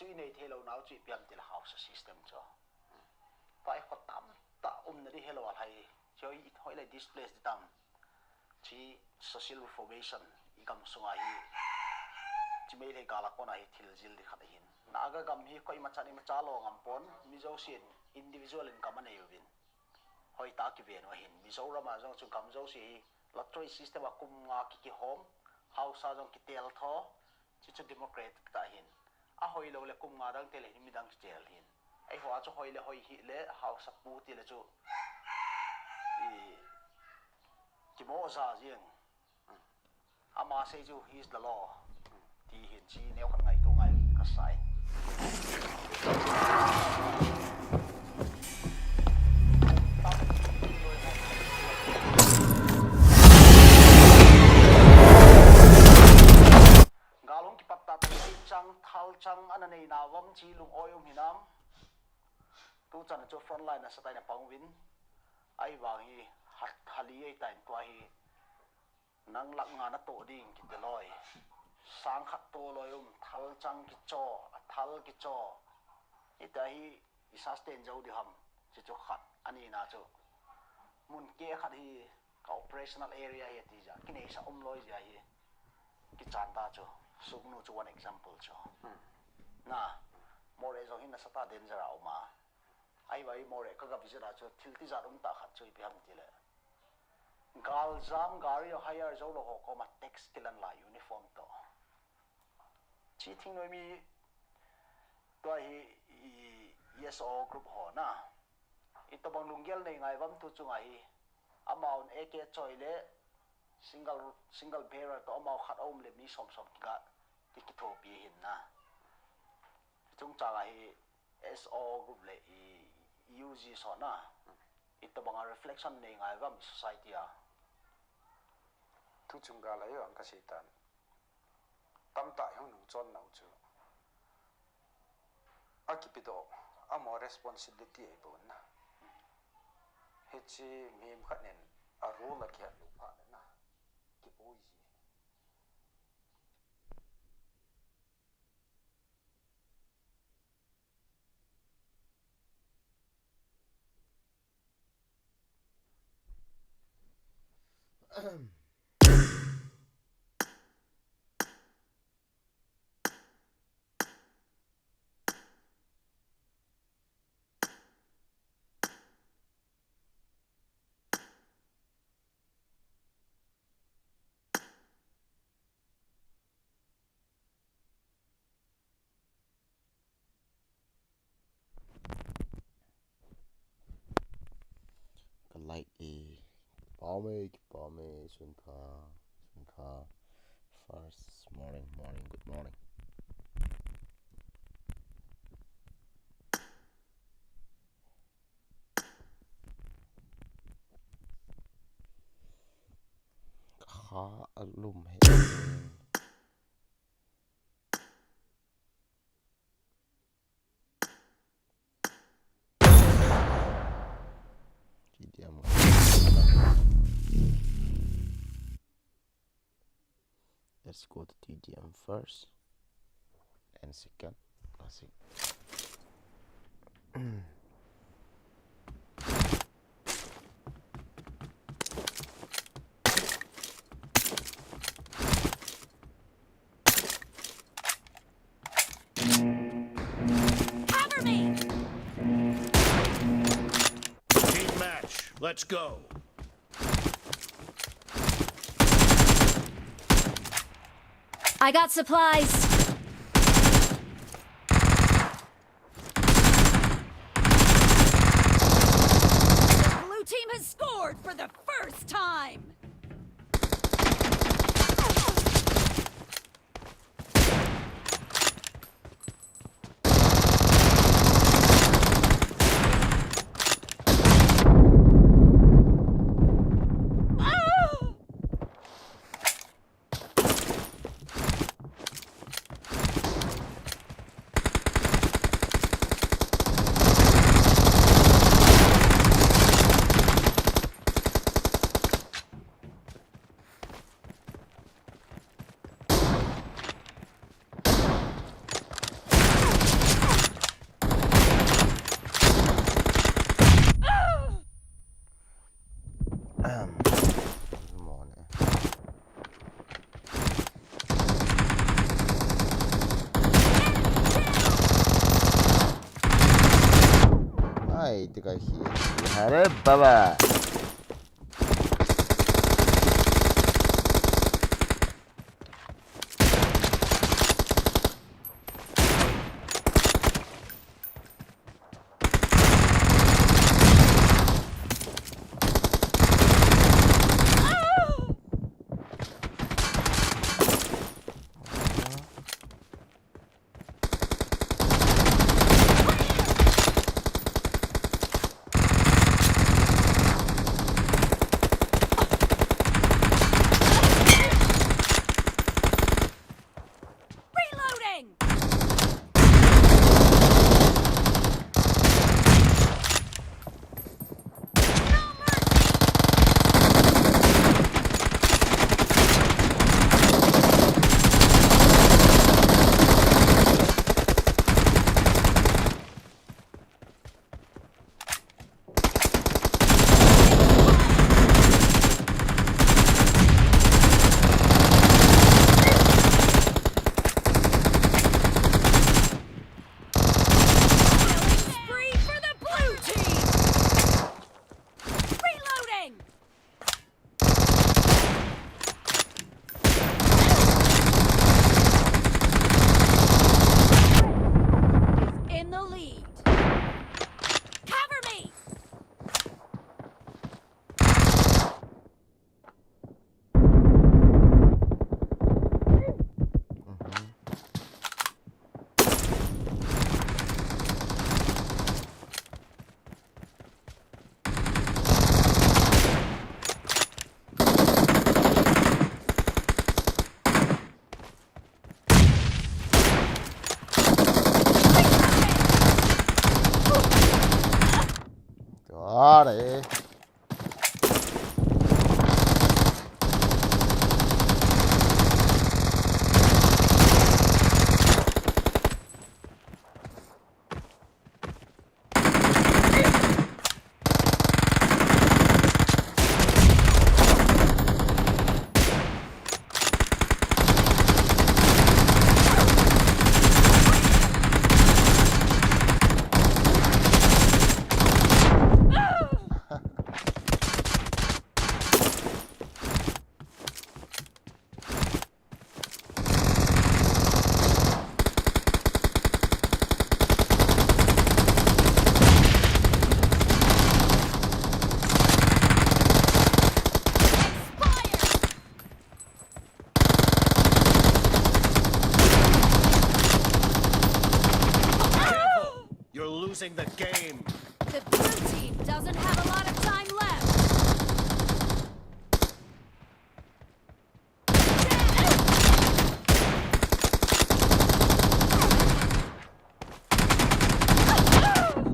chui nei thelo nau chui piam til house system cho pai ko tam ta na di hello hai choi hoi lai displays tam chi social information ikam sunga hi chimei le gala ko na hi thil jil di khat hin naga gam hi koi machani ma chalo ngam pon mizo sin individual income nei win hoi ta ki ven wa hin mizo rama jong chu gam zo si lottery system a kum nga ki home house a jong ki tel tho chi chu democrat ta hin a hoi lo le kum nga dang tele hi midang tel hin ai ho chu hoi le hoi hi le house a pu ti le chu ki mo za jiang ama se chu is the law ti hin chi neo kan ngai to ngai ka sai galong ki patta chang thal chang ananei na wam chi lung oyum hinam tu chan chu front line sa tai na pangwin ai wang hi hat thali ai tai to hi nang lak nga na to ding ki deloi sang khat to loyum thal chang ki cho thal ki cho ita hi sustain jau di ham chi chu khat ani na chu mun ke khat hi ka operational area hi ti ja ki nei sa loi ja hi ki chan ta chu sugnu chu one example cho na more zo hin na sata danger au ma ai wai more ka ga visa chu thil ti ja ta khat chui pi ham ti le gal jam gari hire zo lo ko ma text kilan la uniform to chi thing noi mi to hi yeso group ho na ito bang lunggel nei ngai wam tu chu ngai amount ak choi le single bearer to amount khat om le mi som ga ki tho pi hin na chung cha hi so group le ug so na ito bang reflection nei ngai wam society a tu chung ga la yo ang kasitan tam ta hong nung chon nau chu akipido amo responsibility ai bon na hechi mim khanen a role la kya lu pha na ki boy ji light Pame Sunka first morning good morning kha alum he let's go to TDM first and second classic. Cover me. Team match, let's go. I got supplies. The blue team has scored for the first time. itu kaki. Harap baba. Reloading! Spree for the blue team! Reloading! In the lead. Cover me! Đó đấy. You're losing the game. The blue team doesn't have a lot of time left.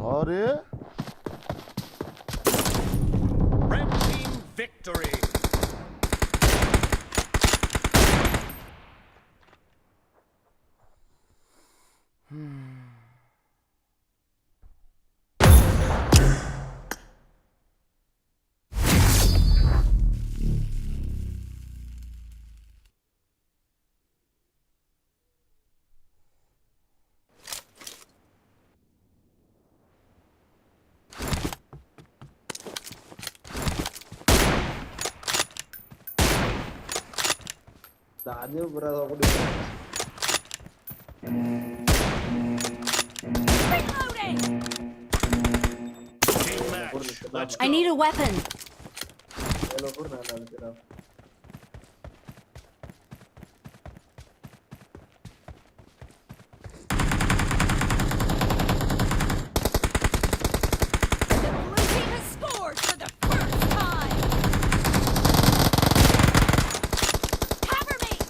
Hadi. Red team victory. Tanya berasa aku di Reloading! Team match. Let's go. I need a weapon. Hello pernah nanti. The blue team has scored for the first time. Cover me!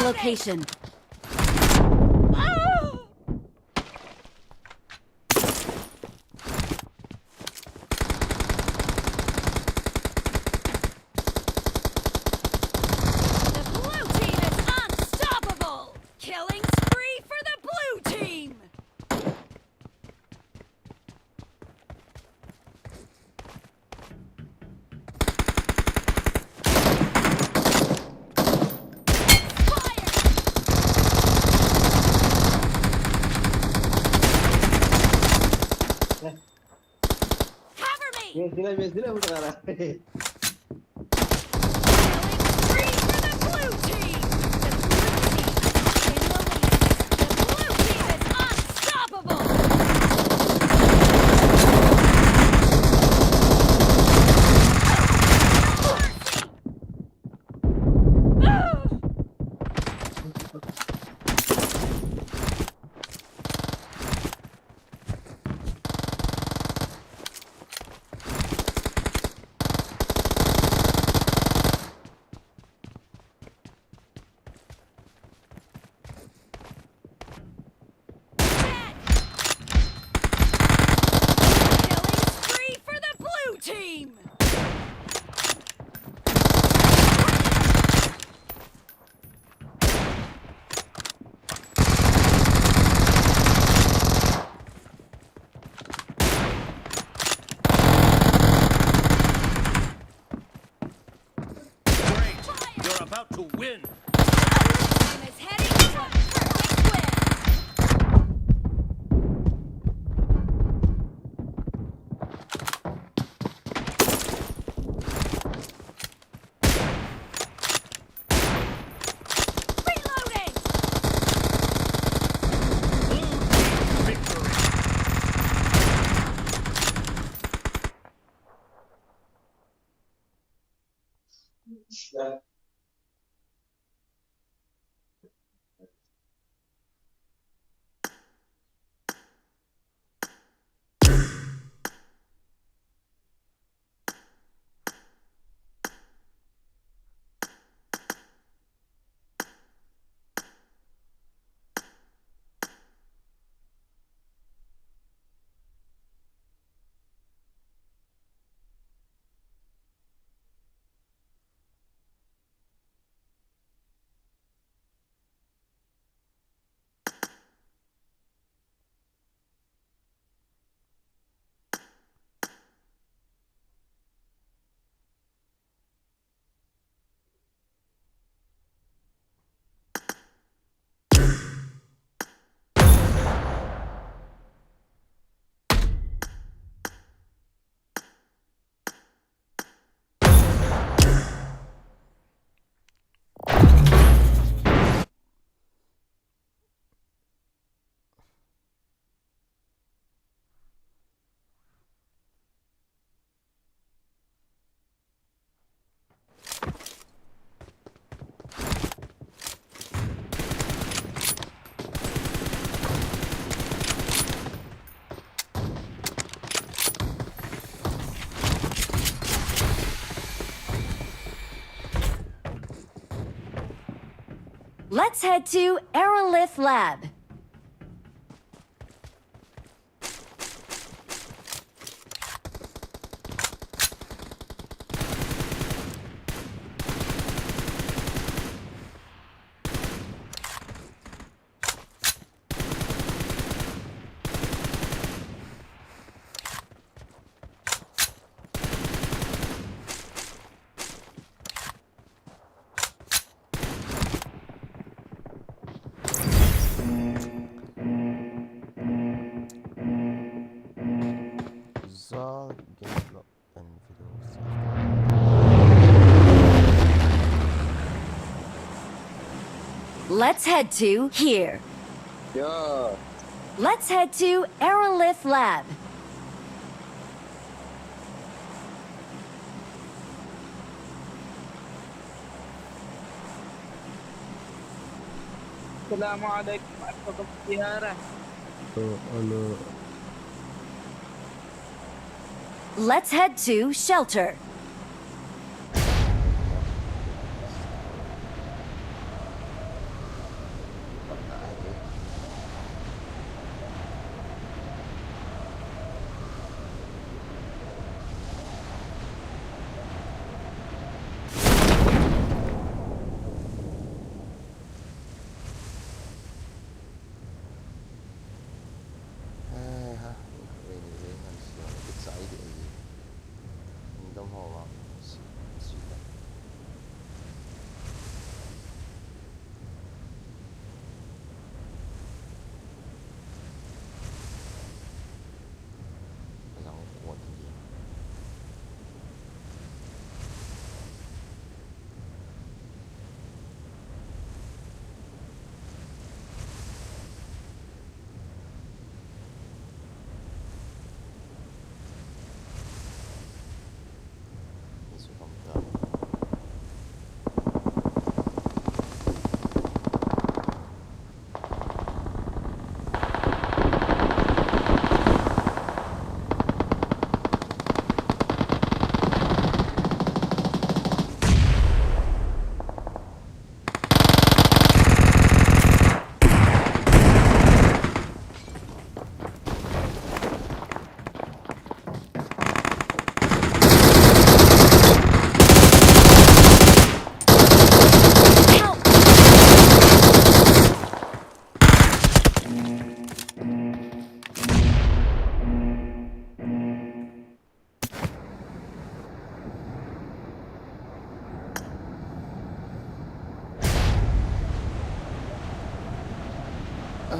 a location. Oh! The blue team is unstoppable! Killing spree for the blue team! Cover me! Mes sila mo sekarang. Killing spree for the blue team! The blue team is in the lead. The blue team is unstoppable! Killing spree for the blue team! Great. You're about to win. Team is heading to a perfect win! Reloading! Blue team victory. Let's head to Aerolith Lab. Zal, gameplay and videos. Let's head to here. Yo. Let's head to Aerolith Lab. Assalamualaikum warahmatullahi wabarakatuh. Let's head to shelter.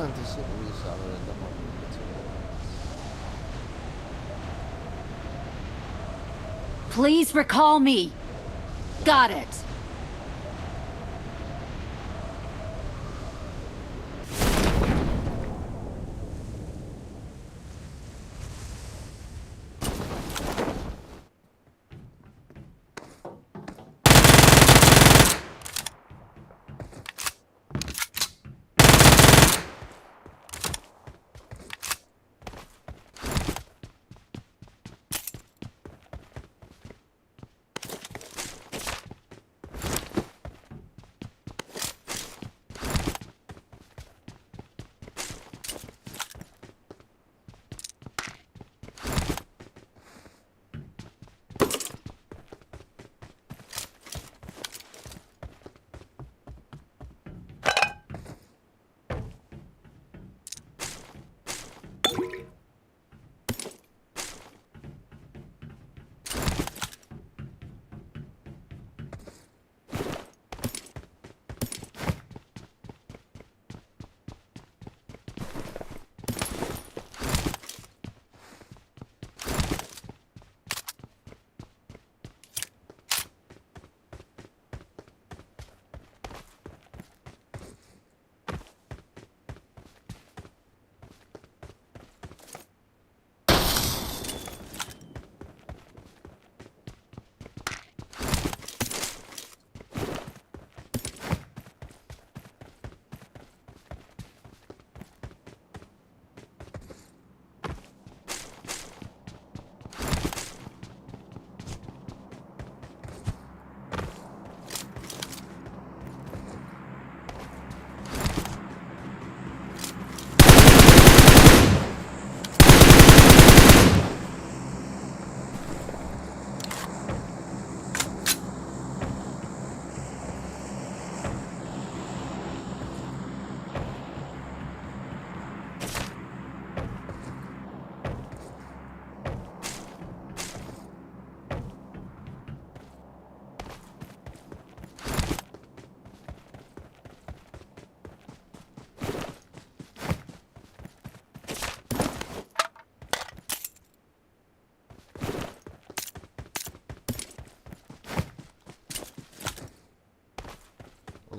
This shit really solid in the moment. Please recall me. Got it.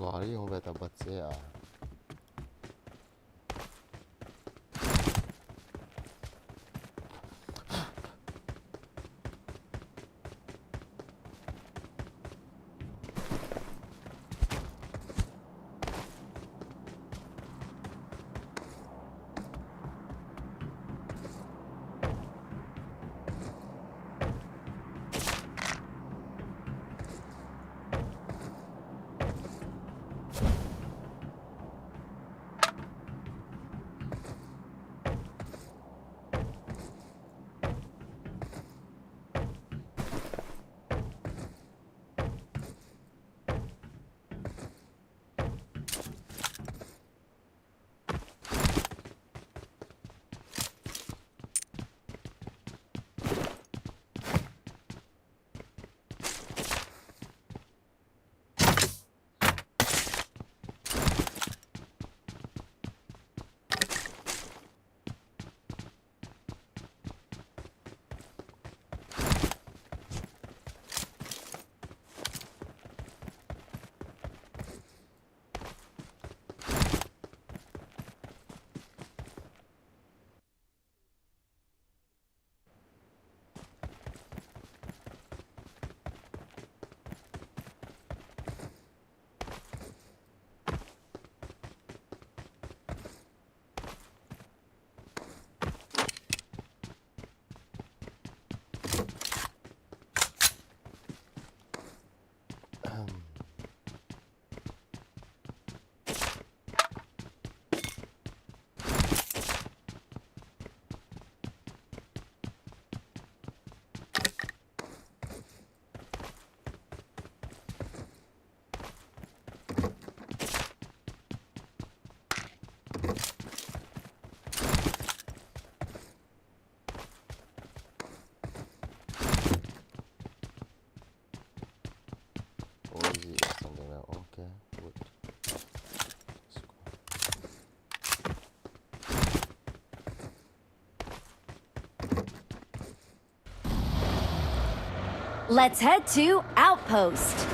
Lari hon vet att säga. Let's head to Outpost.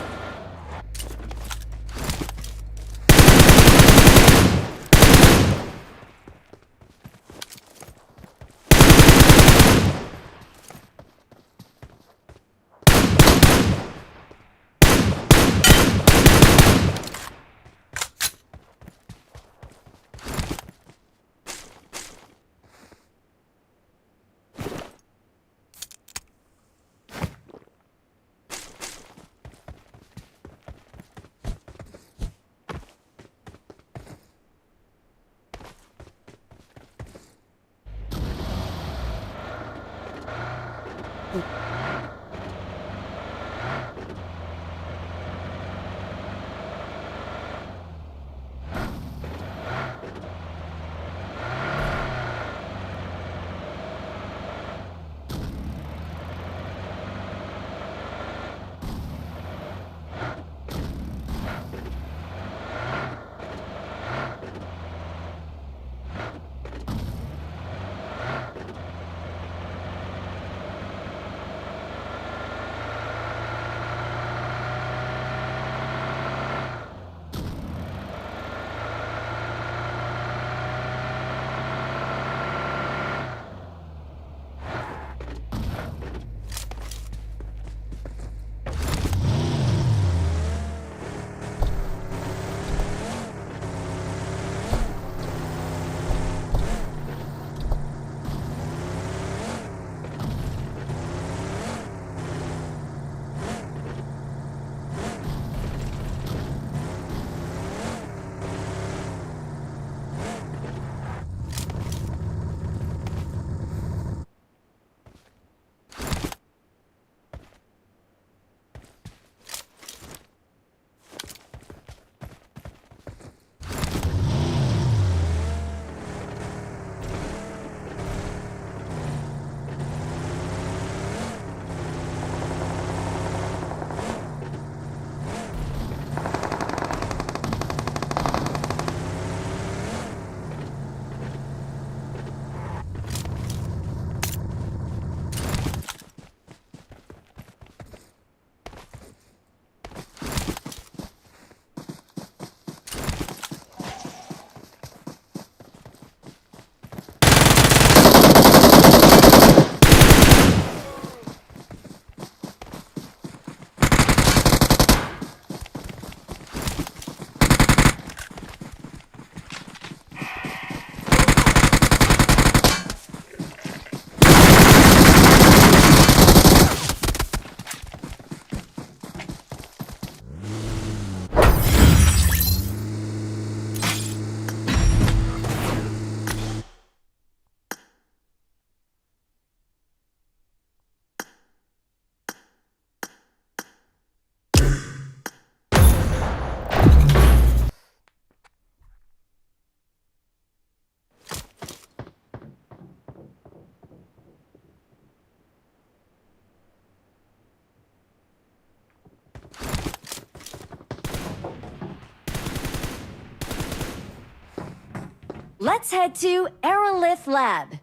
Let's head to Aerolith Lab.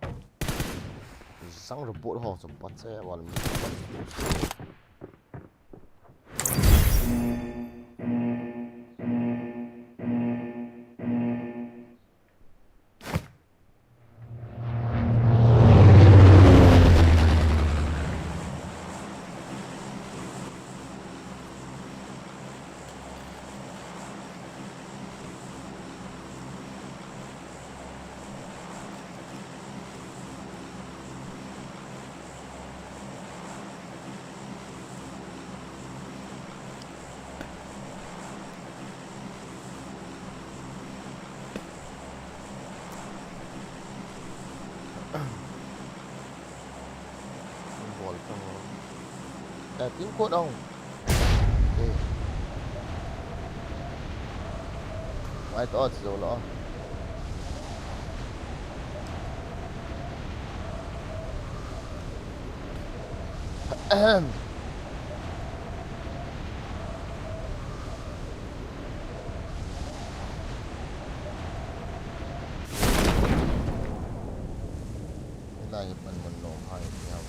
Sang rebut ho sempat saya malam ni. Tiếng cốt không? Ai to rồi đó. Này mình nổ hai nhau.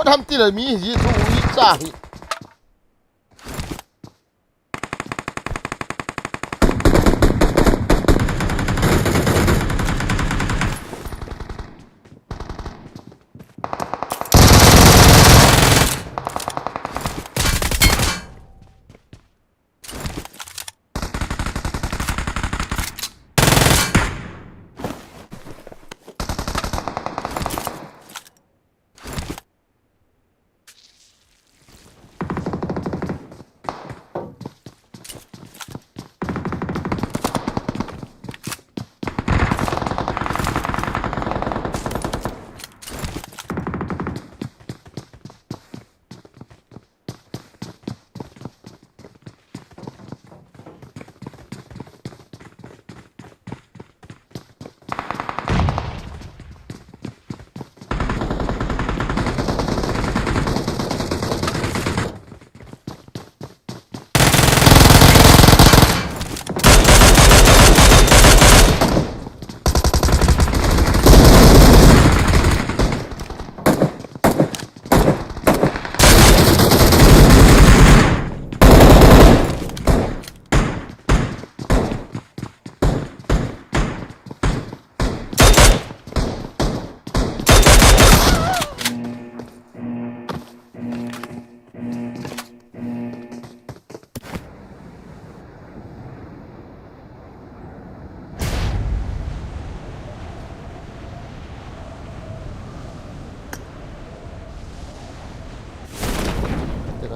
bố thăm tí là mi gì chú ý trả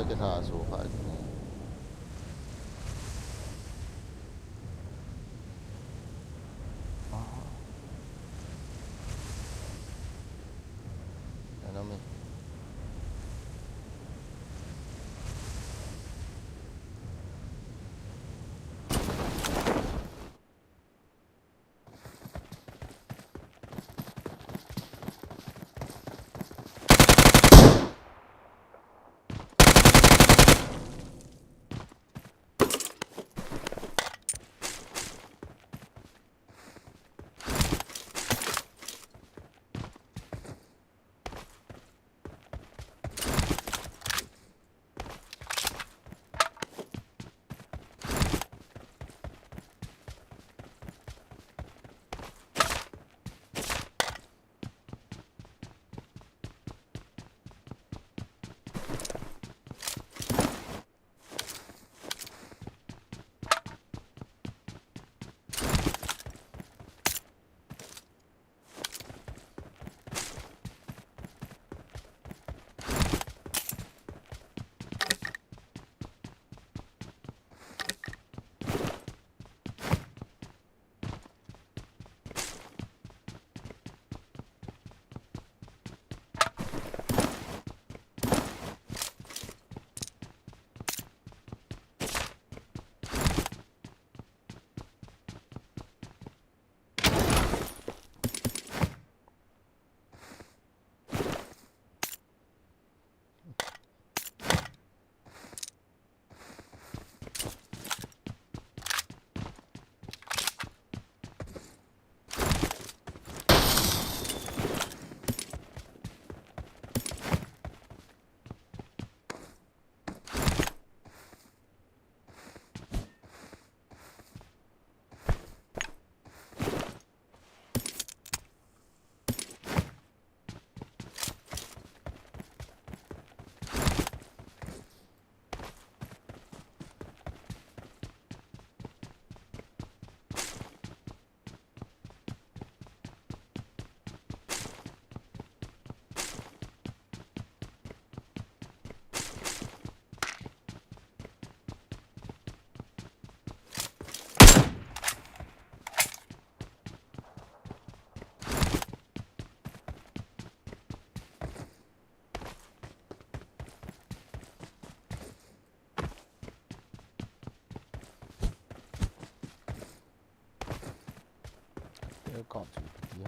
cái thà số phải enemy còn chữ tí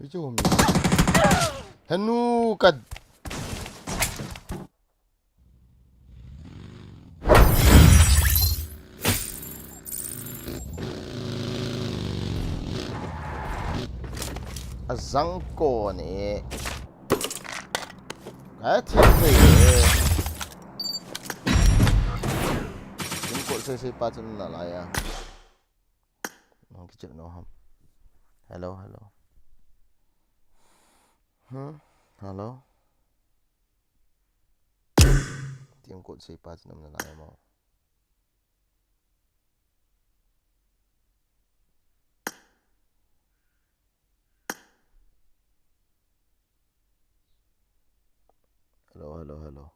Jom. Hanu kad. Azang ko ni. Kaya tiada. Jemput saya patut nak lah ya. Kejap no ham. Hello. Hello. Tim kod saya patut nak lah ya mau. Hello.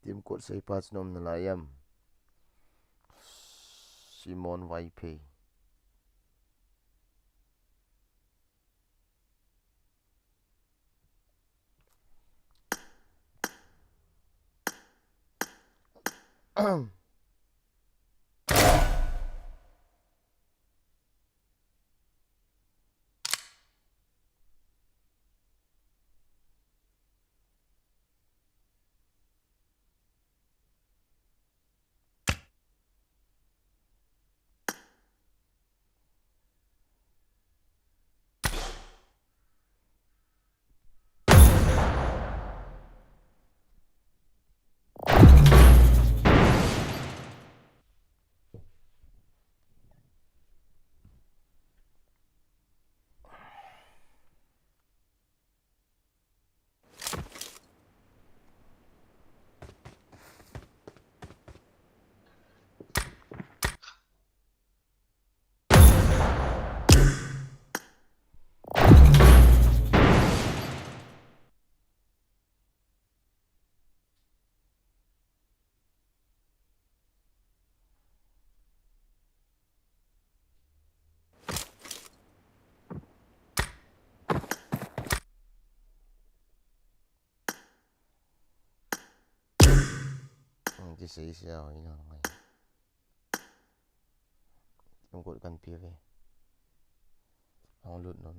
Tim kod saya patut nak melayam. Simon Mape. Nanti saya siapa ini orang. Tunggu kan PV. Download no.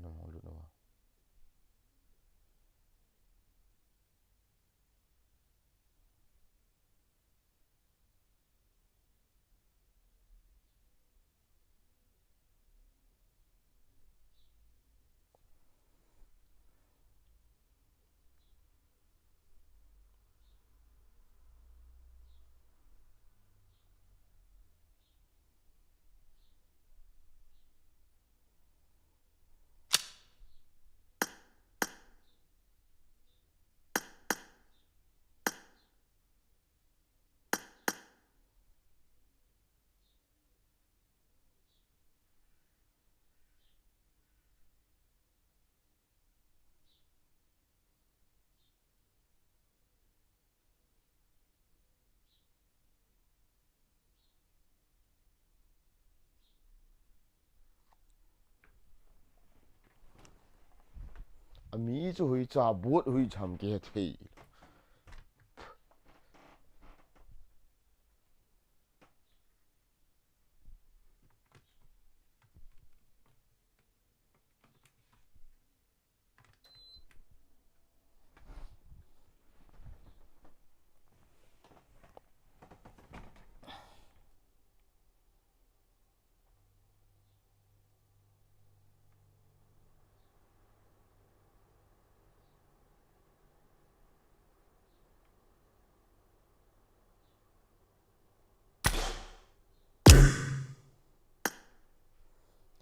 Ami chu hui cha bot hui cham ke thei.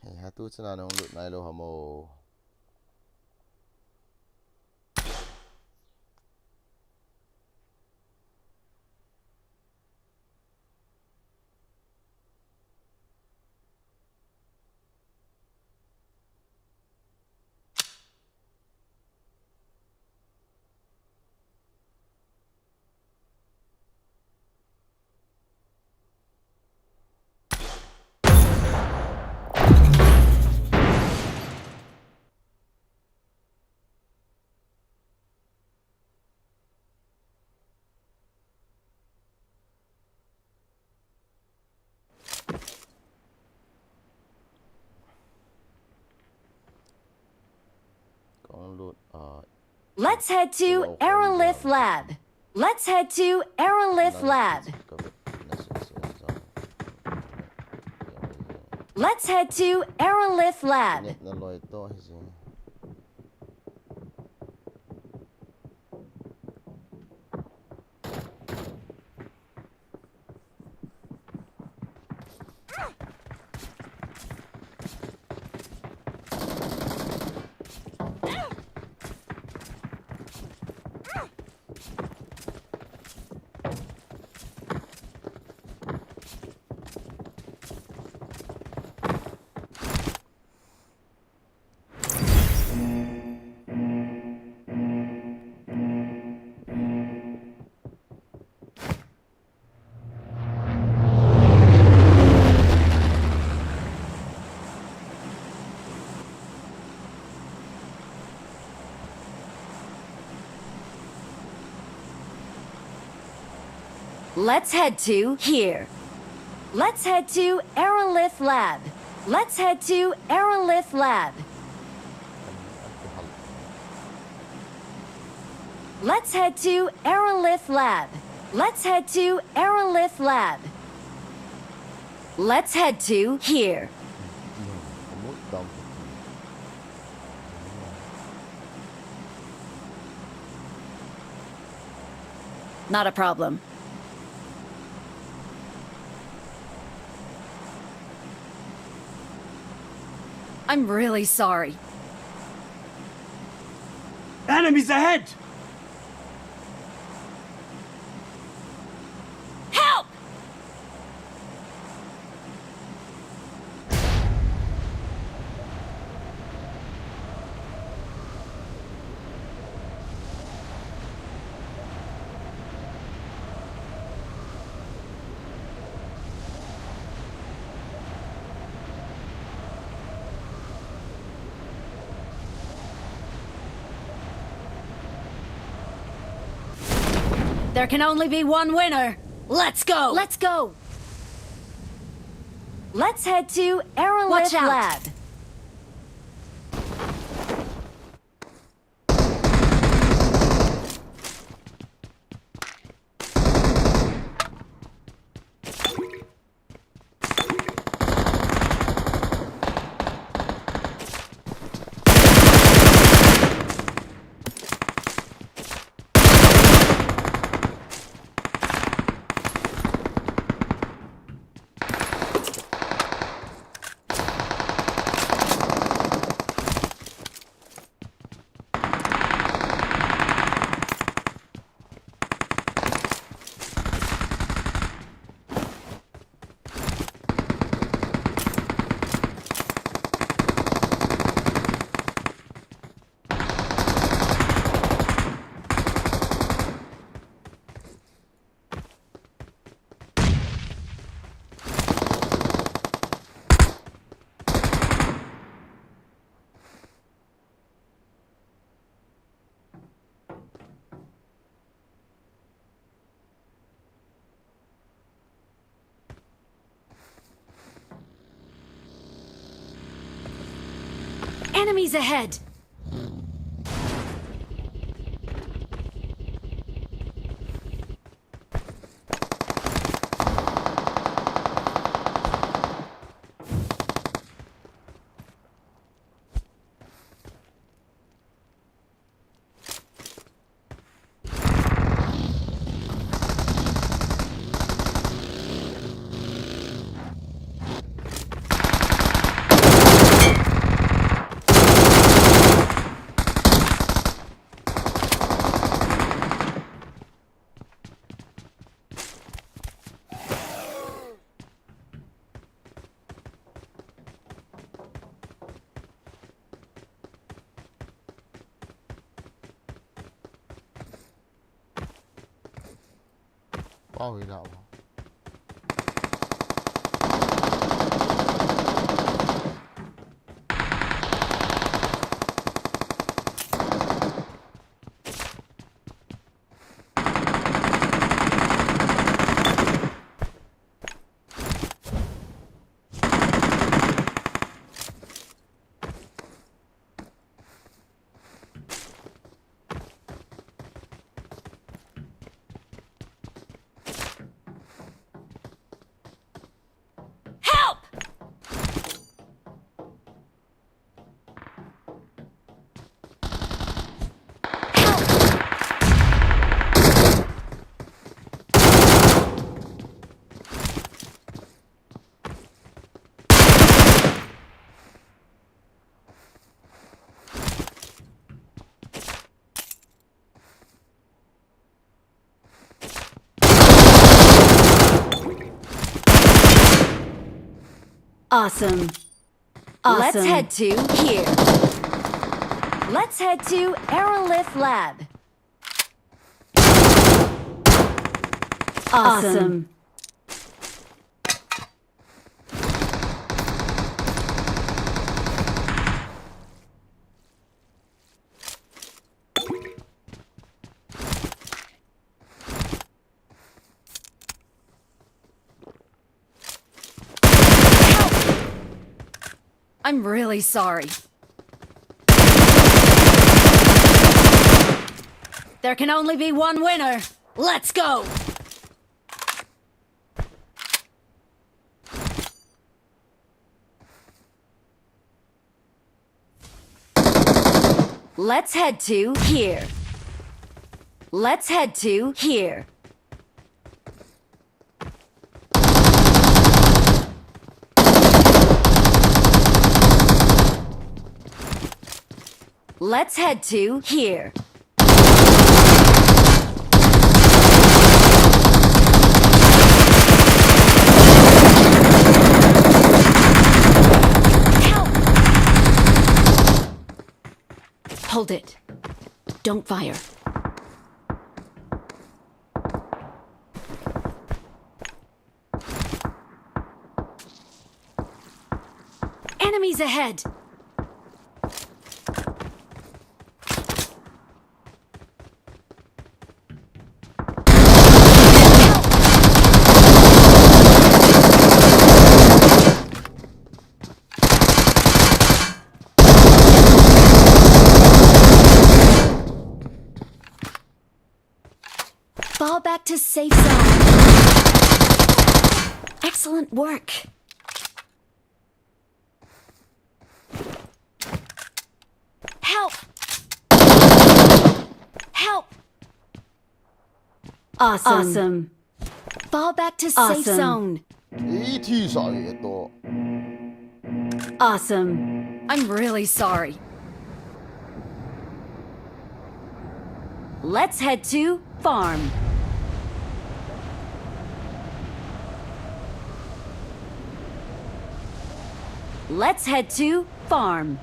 Hey, hatu chana nong lut nai lo hamo. Let's head to Aerolith Lab. Let's head to Aerolith Lab. Let's head to Aerolith Lab. Let's head to here. Let's head to Aerolith Lab. Let's head to Aerolith Lab. Let's head to Aerolith Lab. Let's head to Aerolith Lab. Let's head to here. Not a problem. I'm really sorry. Enemies ahead! Help! There can only be one winner. Let's go! Let's go! Let's head to Aerolith Lab. Enemies ahead! bao vị đạo Help! Awesome. Let's head to here. Let's head to Aerolith Lab. Awesome. I'm really sorry. There can only be one winner. Let's go! Let's head to here. Let's head to here. Let's head to here. Help! Hold it. Don't fire. Enemies ahead! Fall back to safe zone. Excellent work. Help! Help! Awesome. Fall back to safe zone. AT 사이에 또 Awesome. I'm really sorry. Let's head to farm. Let's head to farm.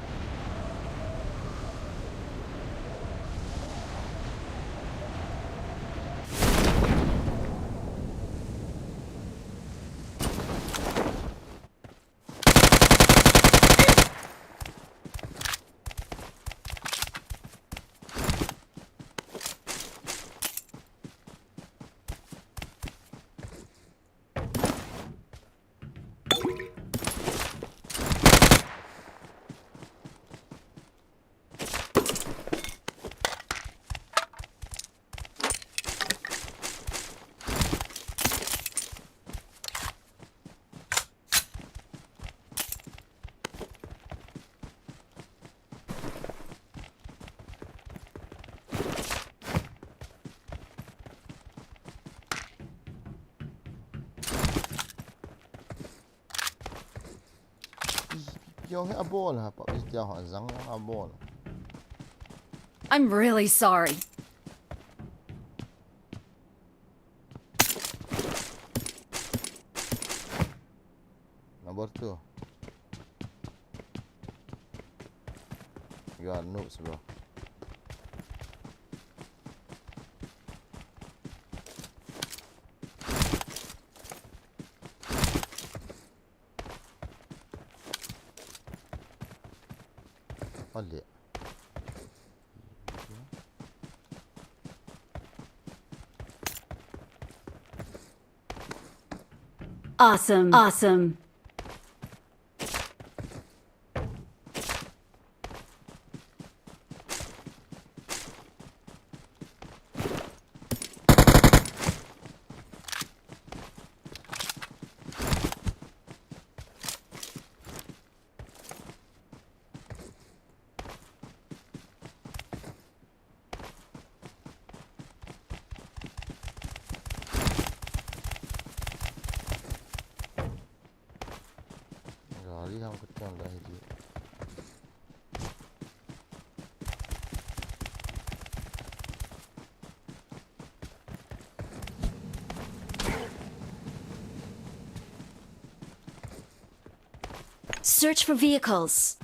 Yung a ball ha, pa is dia ha zang a ball. I'm really sorry. Number 2. You are noobs, bro. Olha. Awesome. Awesome. Gari हम कुछ चल रहा है जी. Search for vehicles.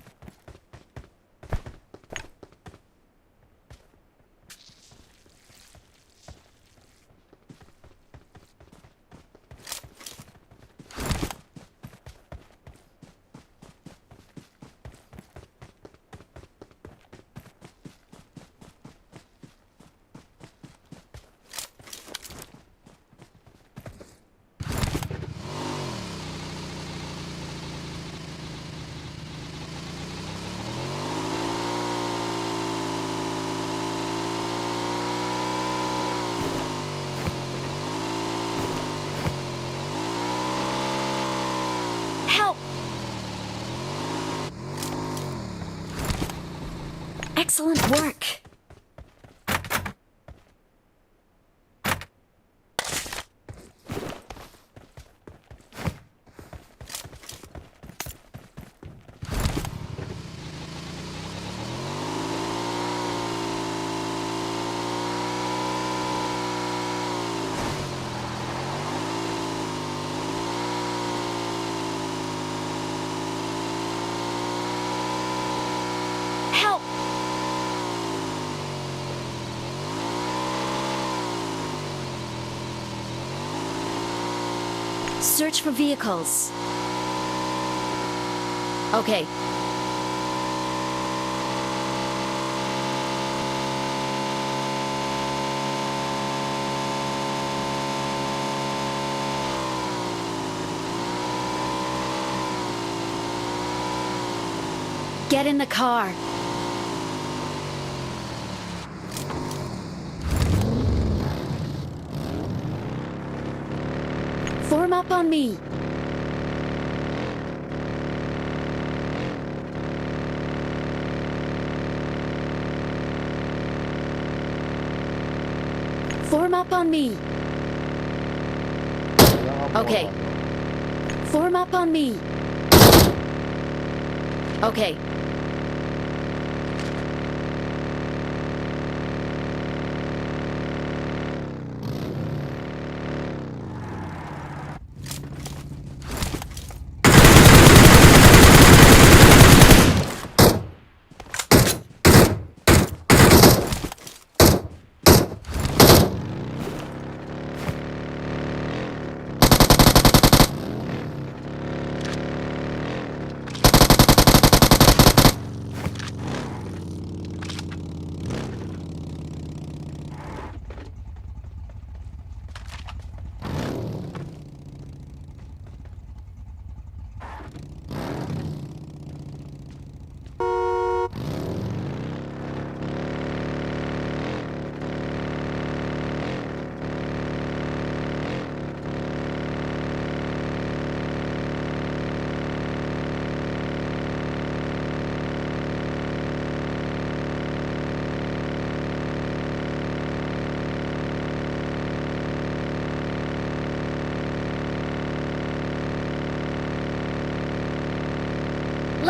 Help! Excellent work. Help! Search for vehicles. Okay. Get in the car. Form up on me. Form up on me. Okay. Form up on me. Okay.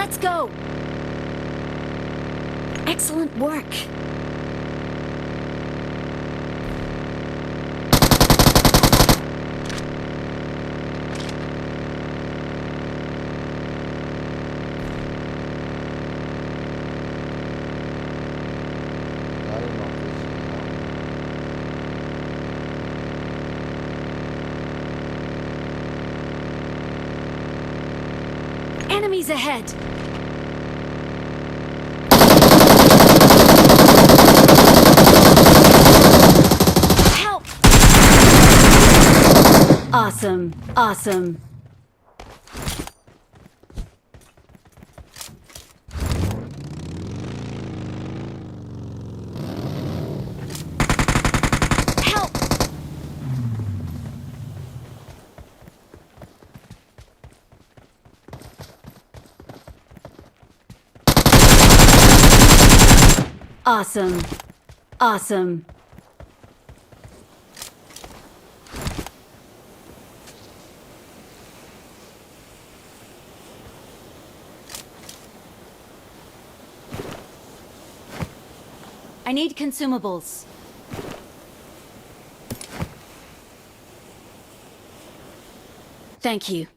Let's go! Excellent work. Galing Mape sila. Enemies ahead! Help! Awesome, awesome. Help! Awesome. Awesome. I need consumables. Thank you.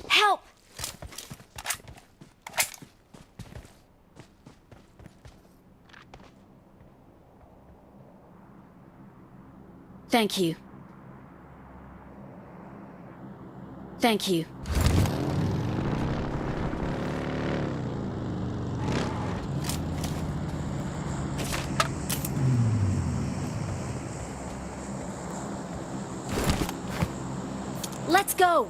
Help! Thank you. Thank you. Let's go!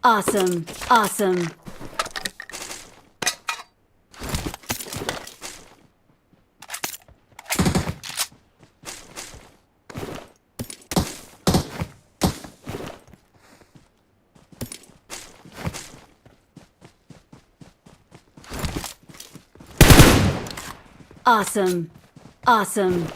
Awesome. Awesome. Awesome. Awesome.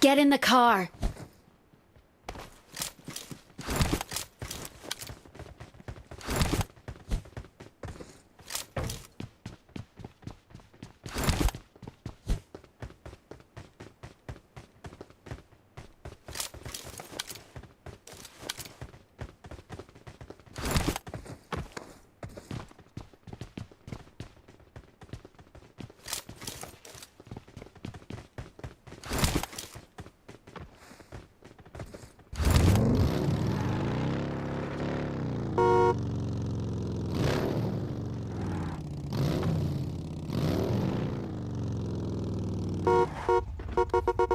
Get in the car. Iraita.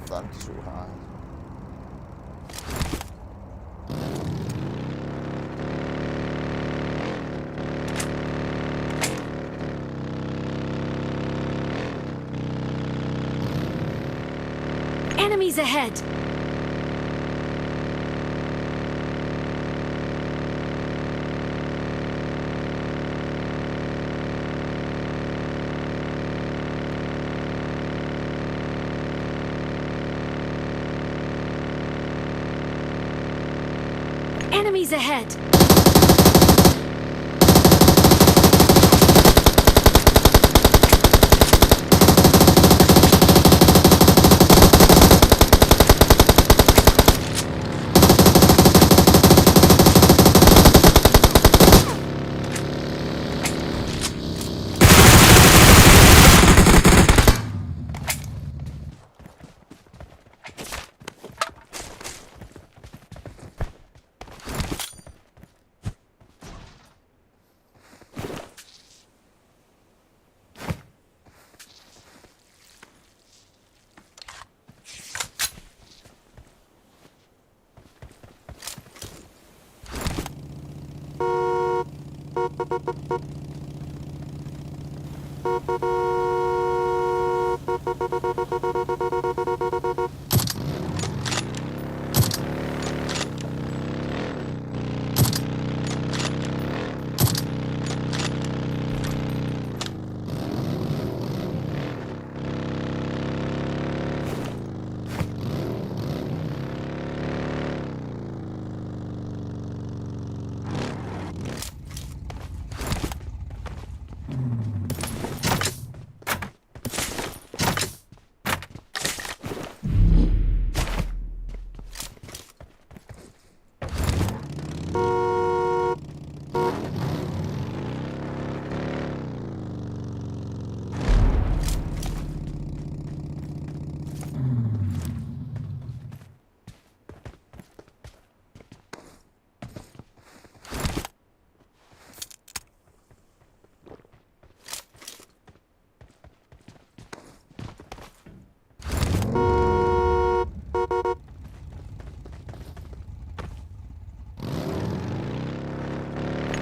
Dan suha. Enemies ahead! Enemies ahead!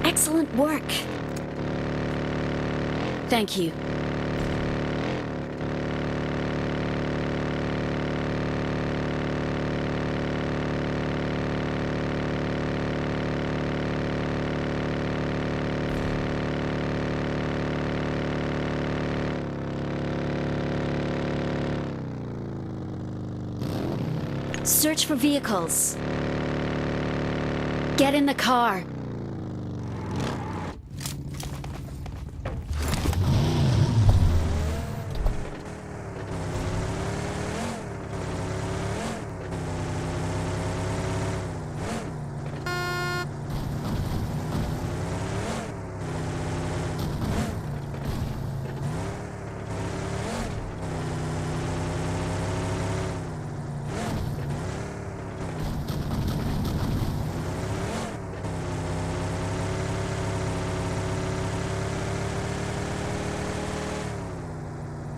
Excellent work. Thank you. Search for vehicles. Get in the car.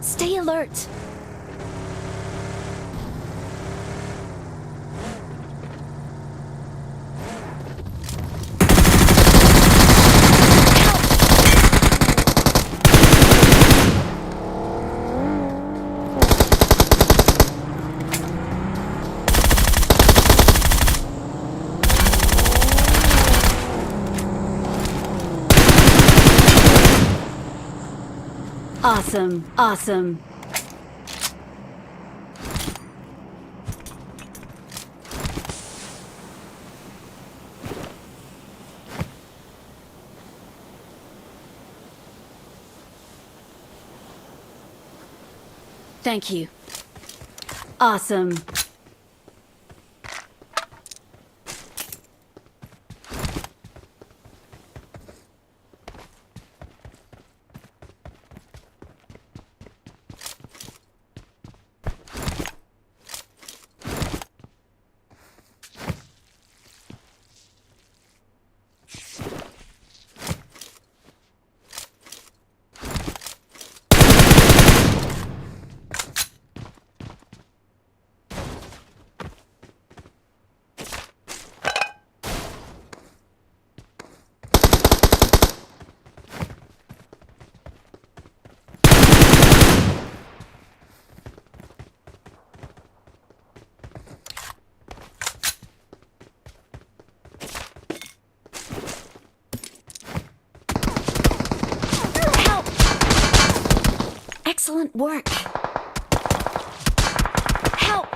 Stay alert. Awesome. Awesome. Thank you. Awesome. Excellent work. Help!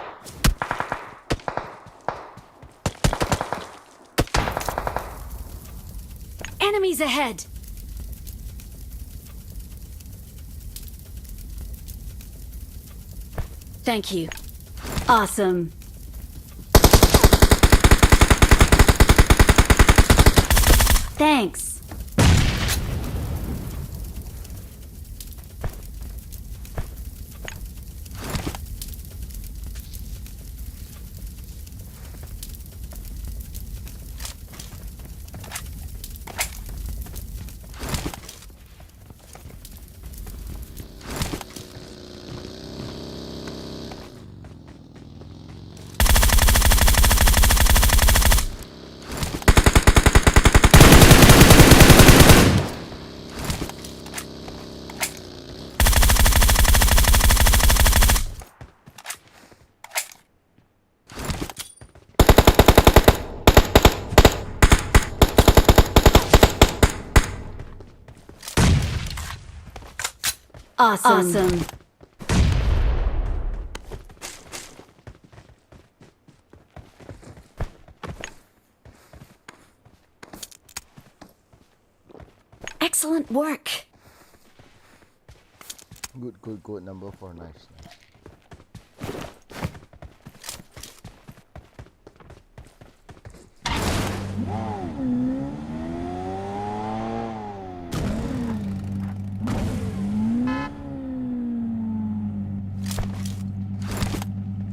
Enemies ahead! Thank you. Awesome. Thanks. Awesome. Excellent work. Good. Number 4, nice.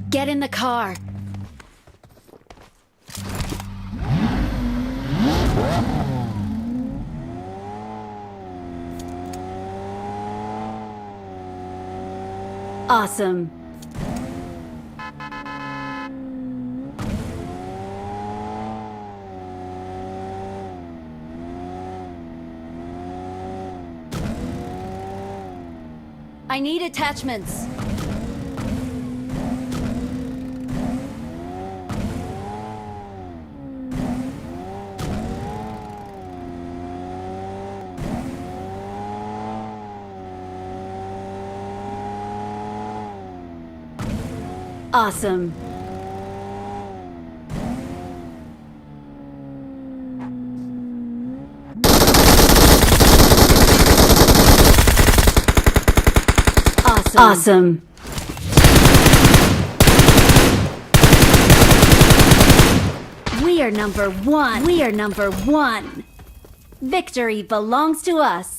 Get in the car. Awesome. I need attachments. Awesome. Awesome. We are number one. We are number one. Victory belongs to us.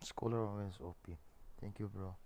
Scholar always OP. Thank you, bro.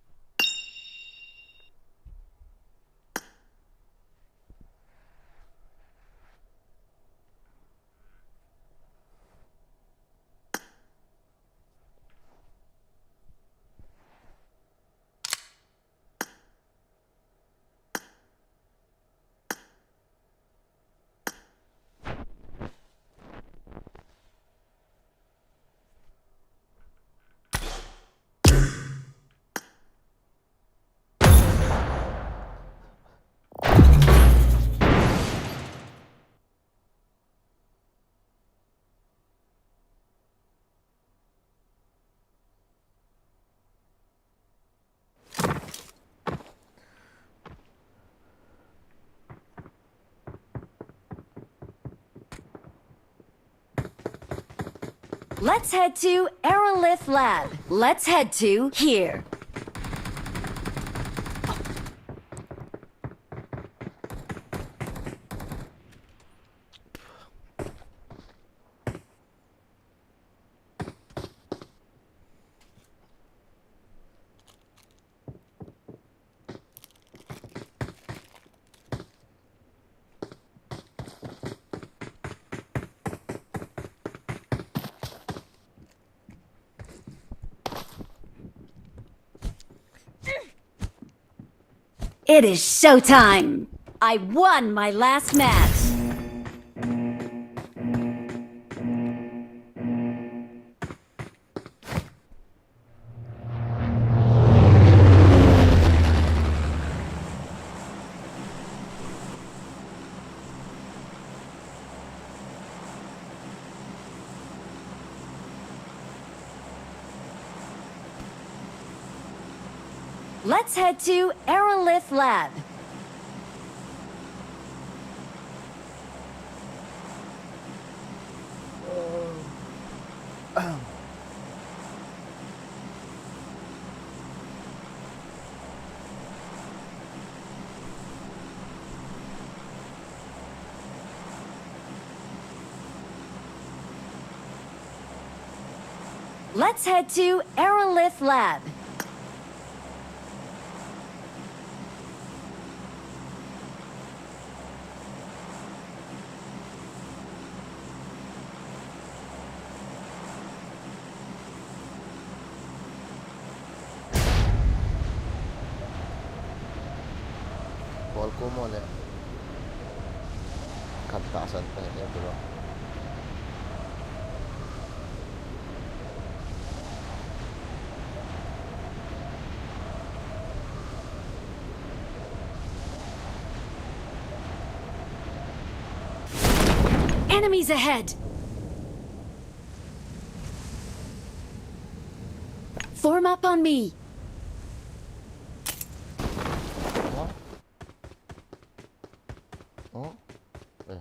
Let's head to Aerolith Lab. Let's head to here. It is showtime! I won my last match! Let's head to Aerolith Lab. Let's head to Aerolith Lab. Ball ko mo ulit. Kantasan pa niya, bro. Enemies ahead! Form up on me! What? Oh? Eh.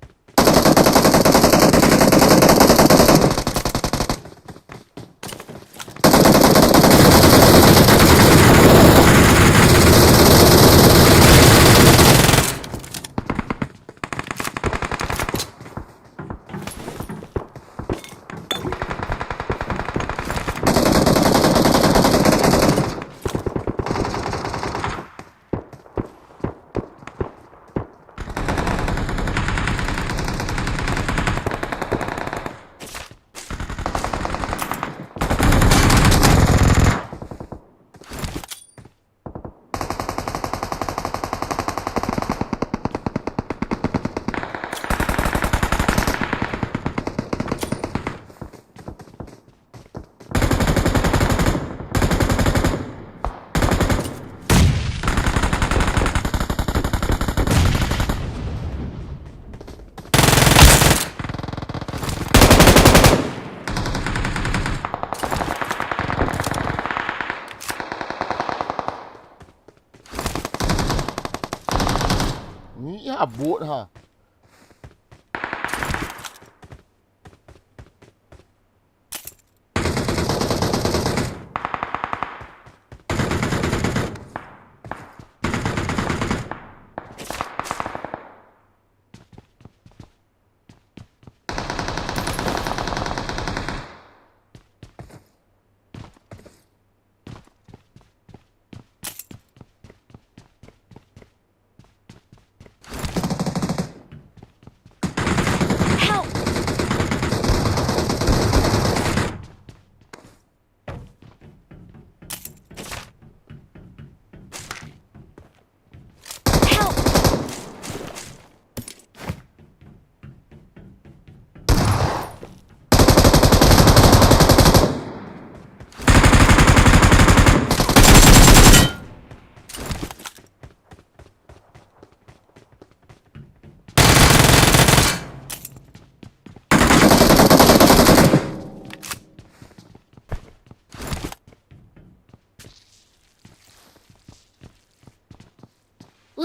Yeah, boat, huh?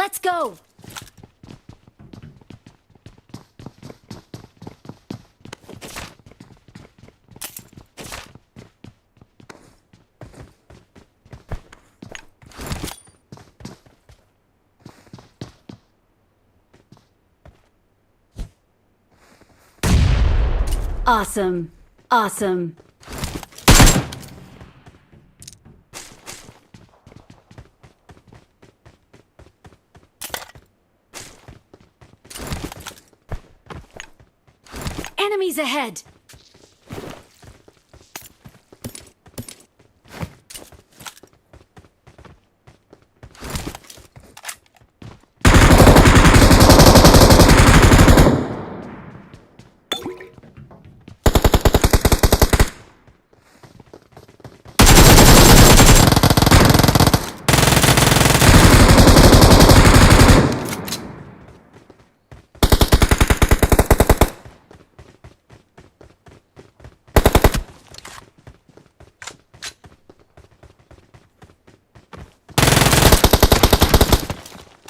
Let's go! Awesome. Awesome. Enemies ahead!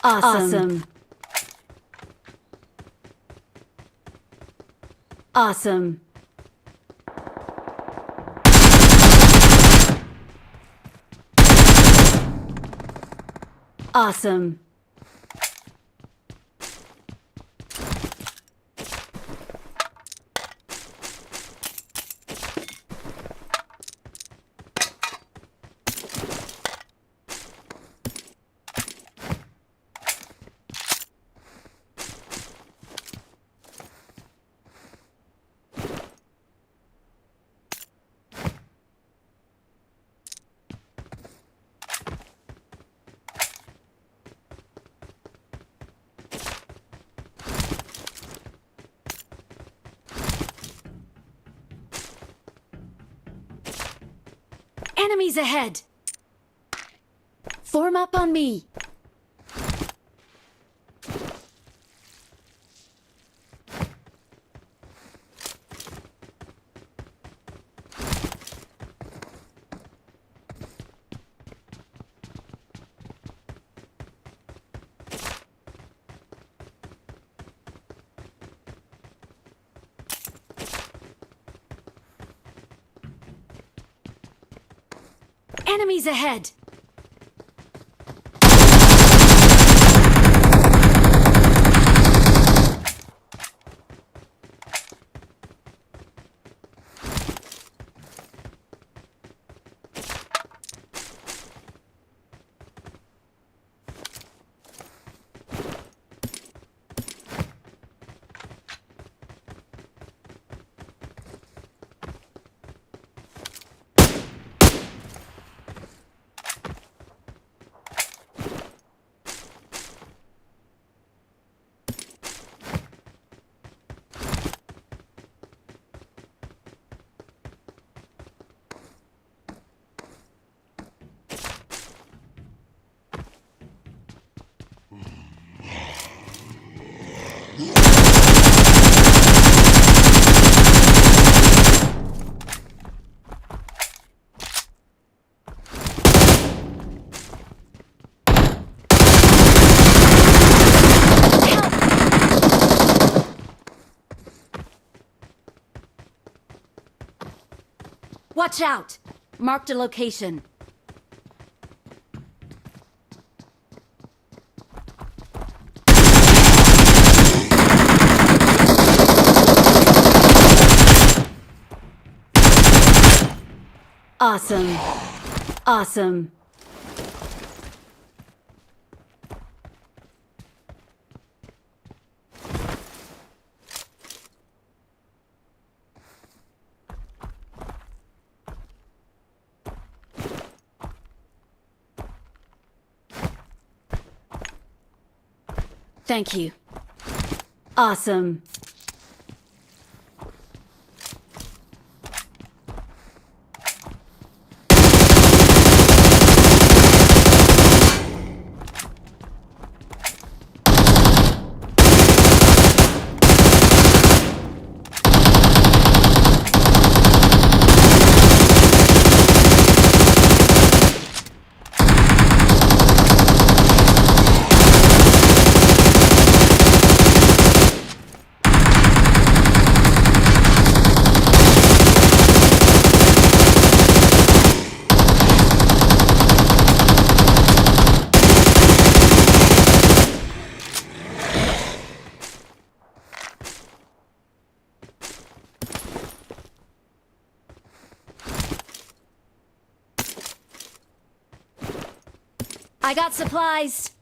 Awesome. Awesome. Awesome. Enemies ahead! Form up on me! Enemies ahead! Watch out! Marked a location. Awesome. Awesome. Thank you. Awesome. I got supplies.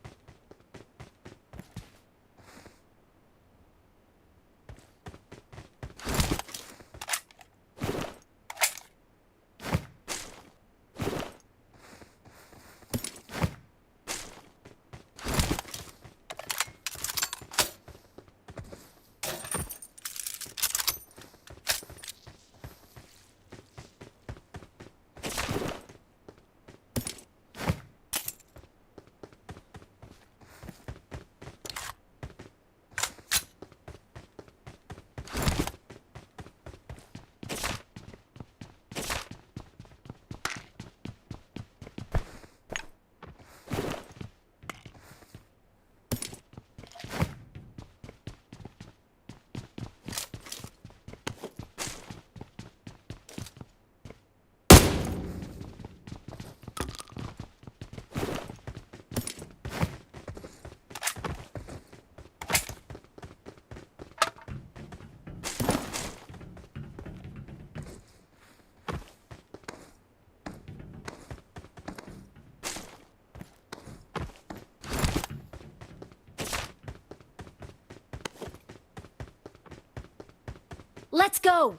Let's go.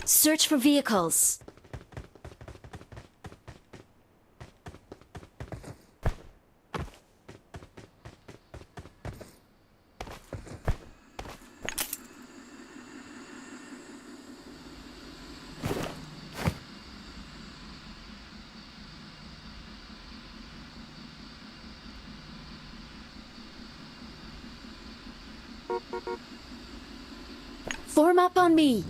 Search for vehicles. Form up on me.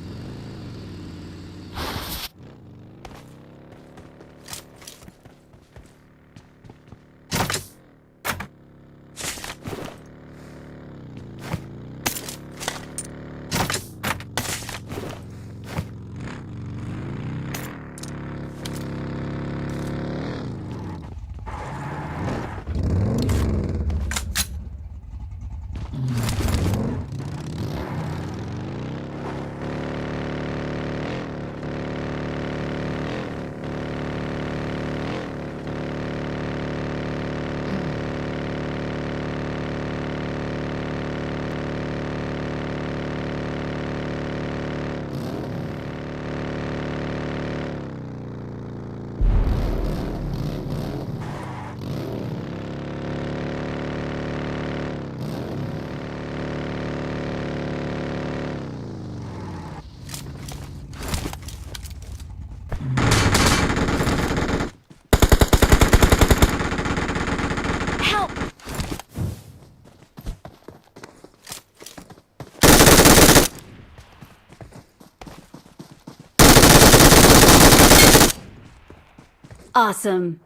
Awesome.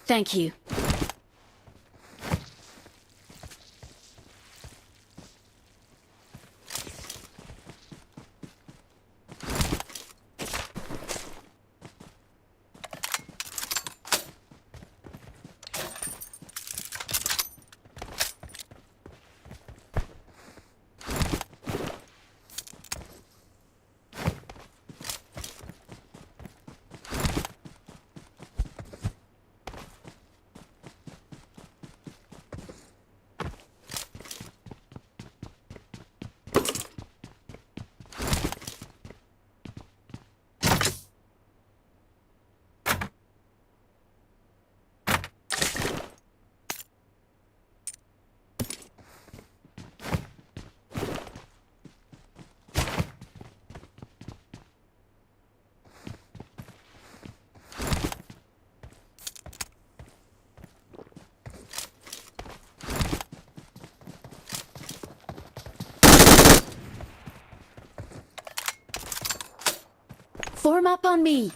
Thank you. Form up on me.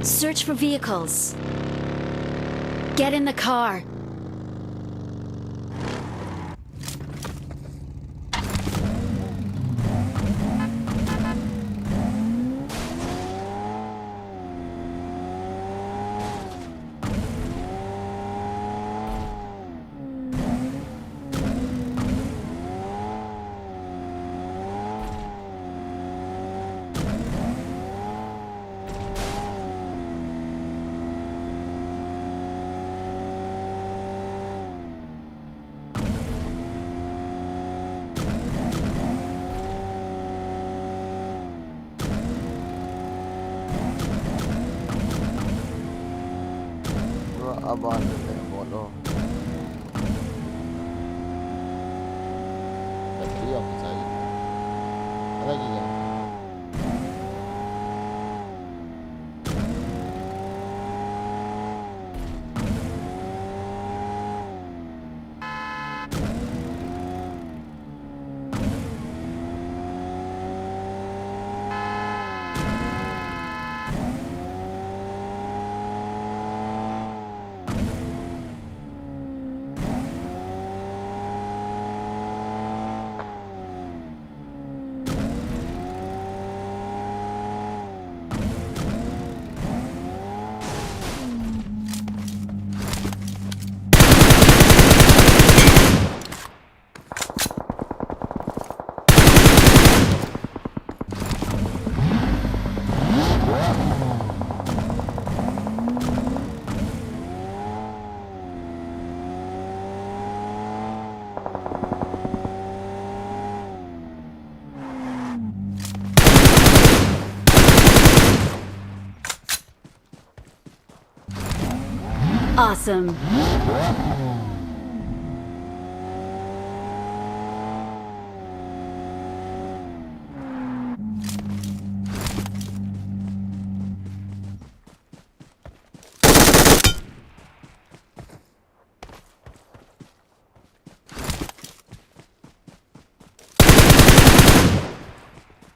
Search for vehicles. Get in the car. Aban bono. Tapi aku cari. Ada lagi kan? Awesome.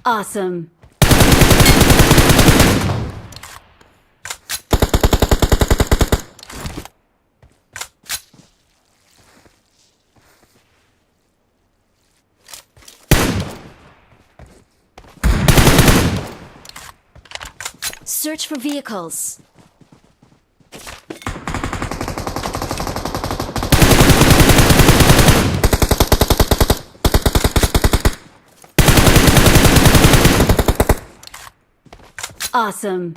Awesome. Search for vehicles. Awesome.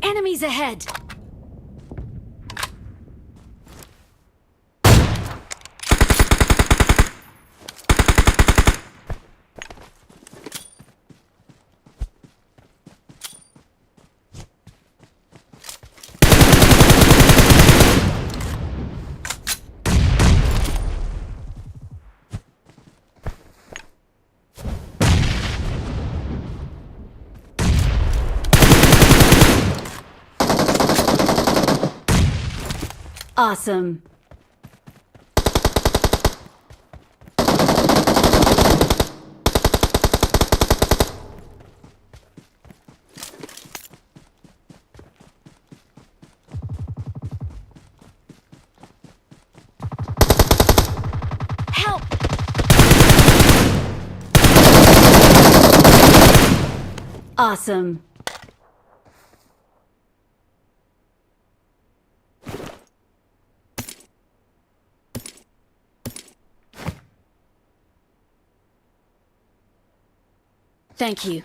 Enemies ahead! Awesome. Help! Awesome. Thank you.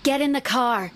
Get in the car.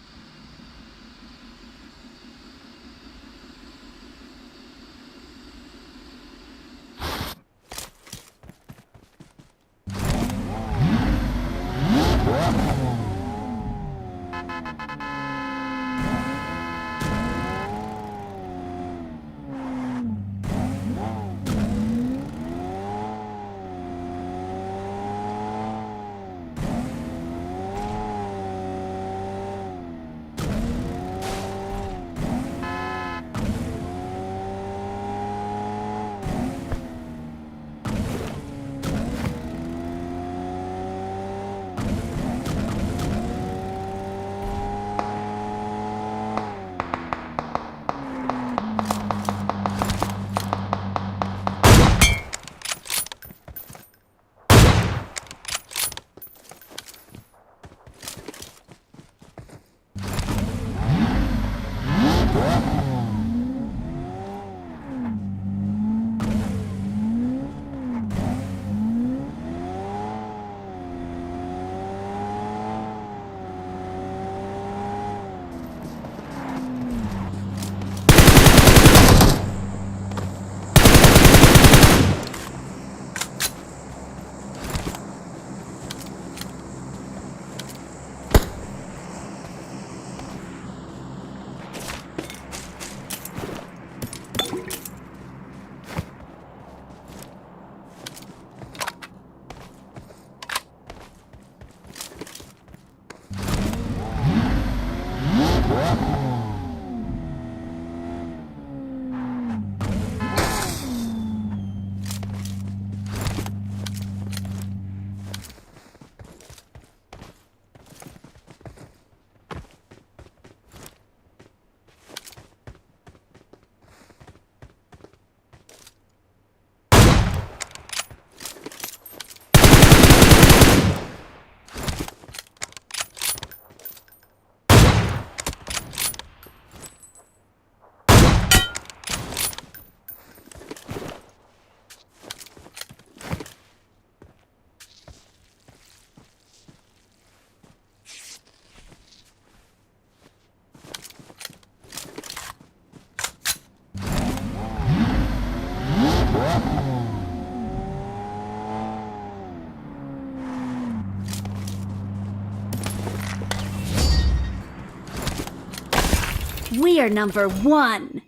We are number one.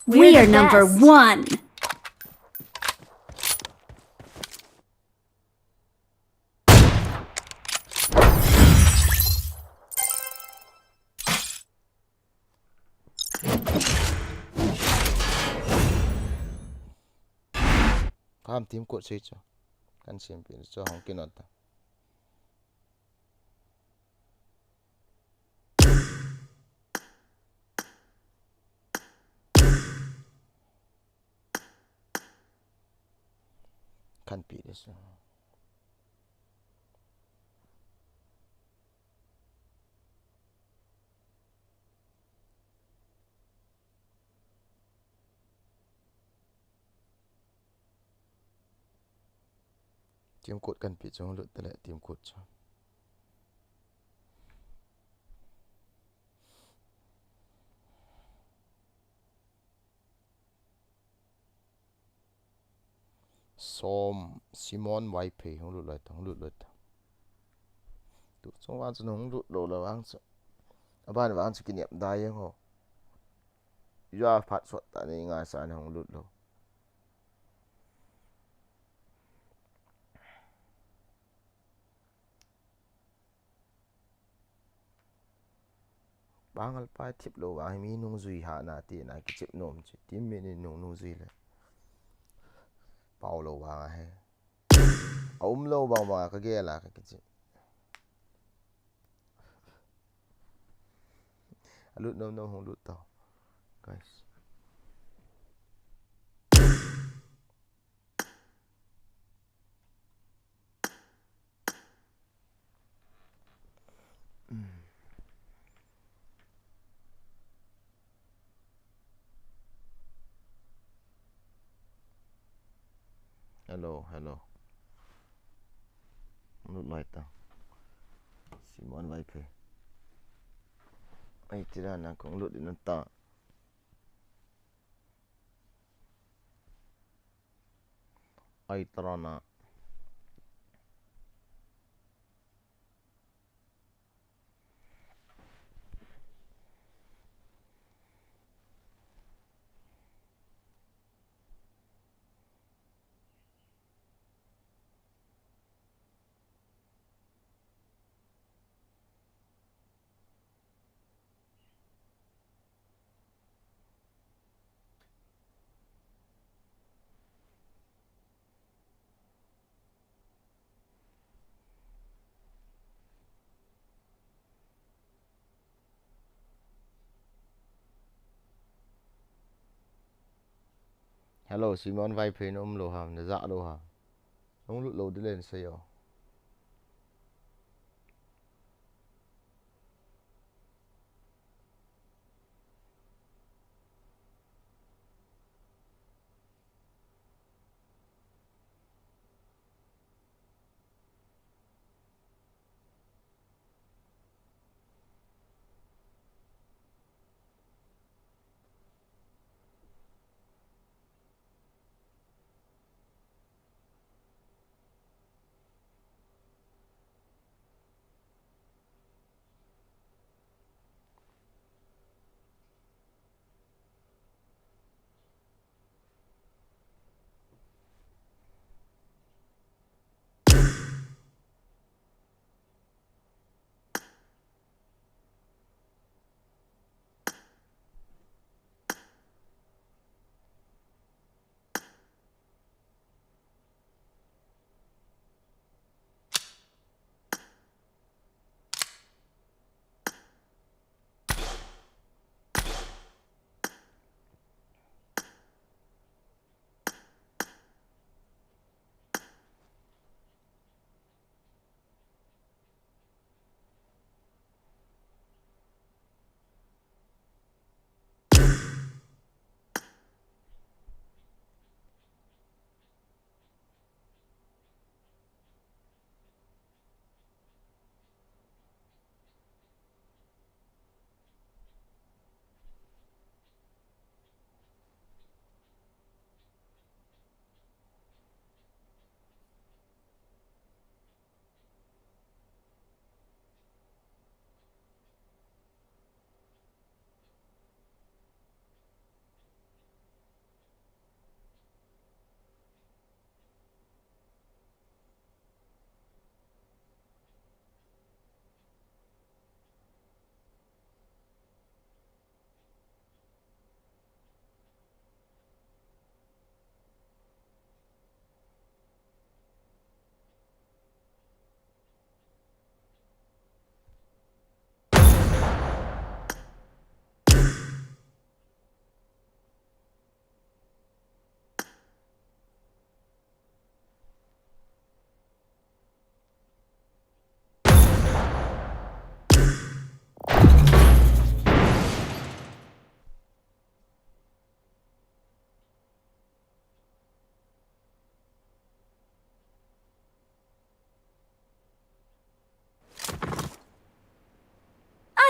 We are number one. Kam team coach sih cho. Kan champion cho hong kinot. Kan pi des. Team coach kan pi cho lut tele team coach. Som Simon Mape hong lut lai hong lut lut. Tu so wan so hong lut lo la wang so. Aban wang so kiniap dai yang ho. Ya phat so ta ni ngai san hong lut lo. Bangal pa tip lo wa mi nung zui ha na ti na ki chip nom chi tim mi ni nung zui le. Pau lo wa he. Lo ba ma ka ge la ka ki. Lut no hong lut tao. Guys. Hello. Lut lai tao. Simon Mape. Ai tira na kong lut din ta. Ai tarana. Hello Simon Mape nom lo ha na za lo ha. Hong lut lo đi lên say yo.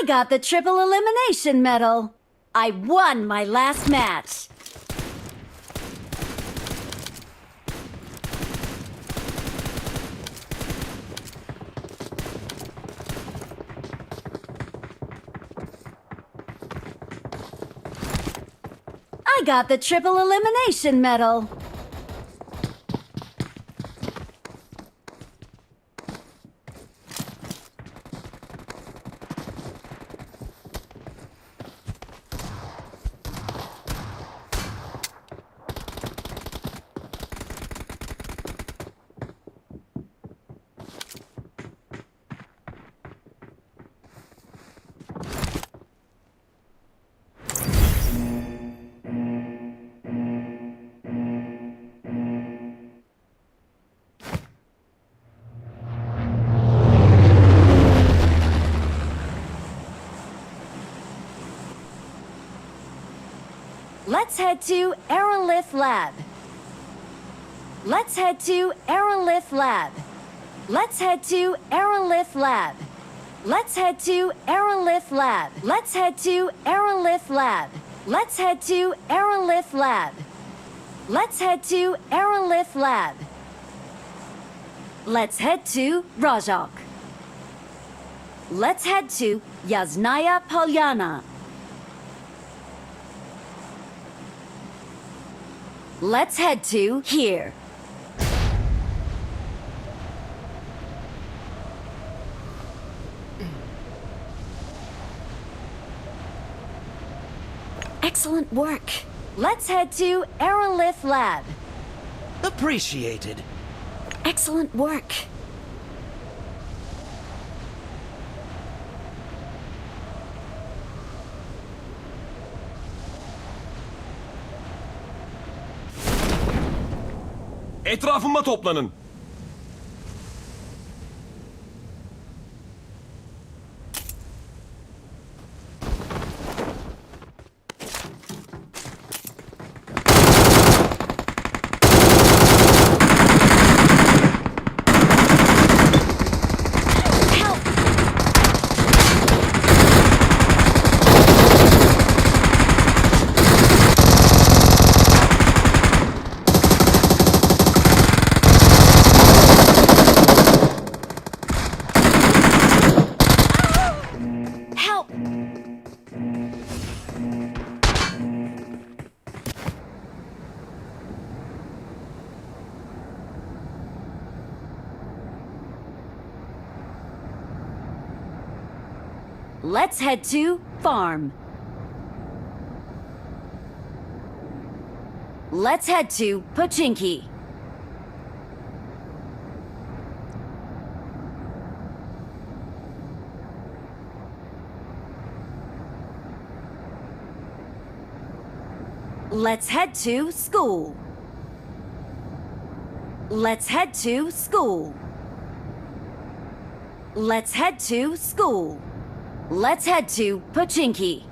got the triple elimination medal. I won my last match. I got the triple elimination medal. Let's head to Aerolith Lab. Let's head to Aerolith Lab. Let's head to Aerolith Lab. Let's head to Aerolith Lab. Let's head to Aerolith Lab. Let's head to Aerolith Lab. Let's head to Aerolith Lab. Let's head to Rajok. Let's head to Yasnaya Polyana. Let's head to here. Excellent work. Let's head to Aerolith Lab. Appreciated. Excellent work. Etrafıma toplanın. Let's head to farm. Let's head to Pochinki. Let's head to school. Let's head to school. Let's head to school. Let's head to Pochinki.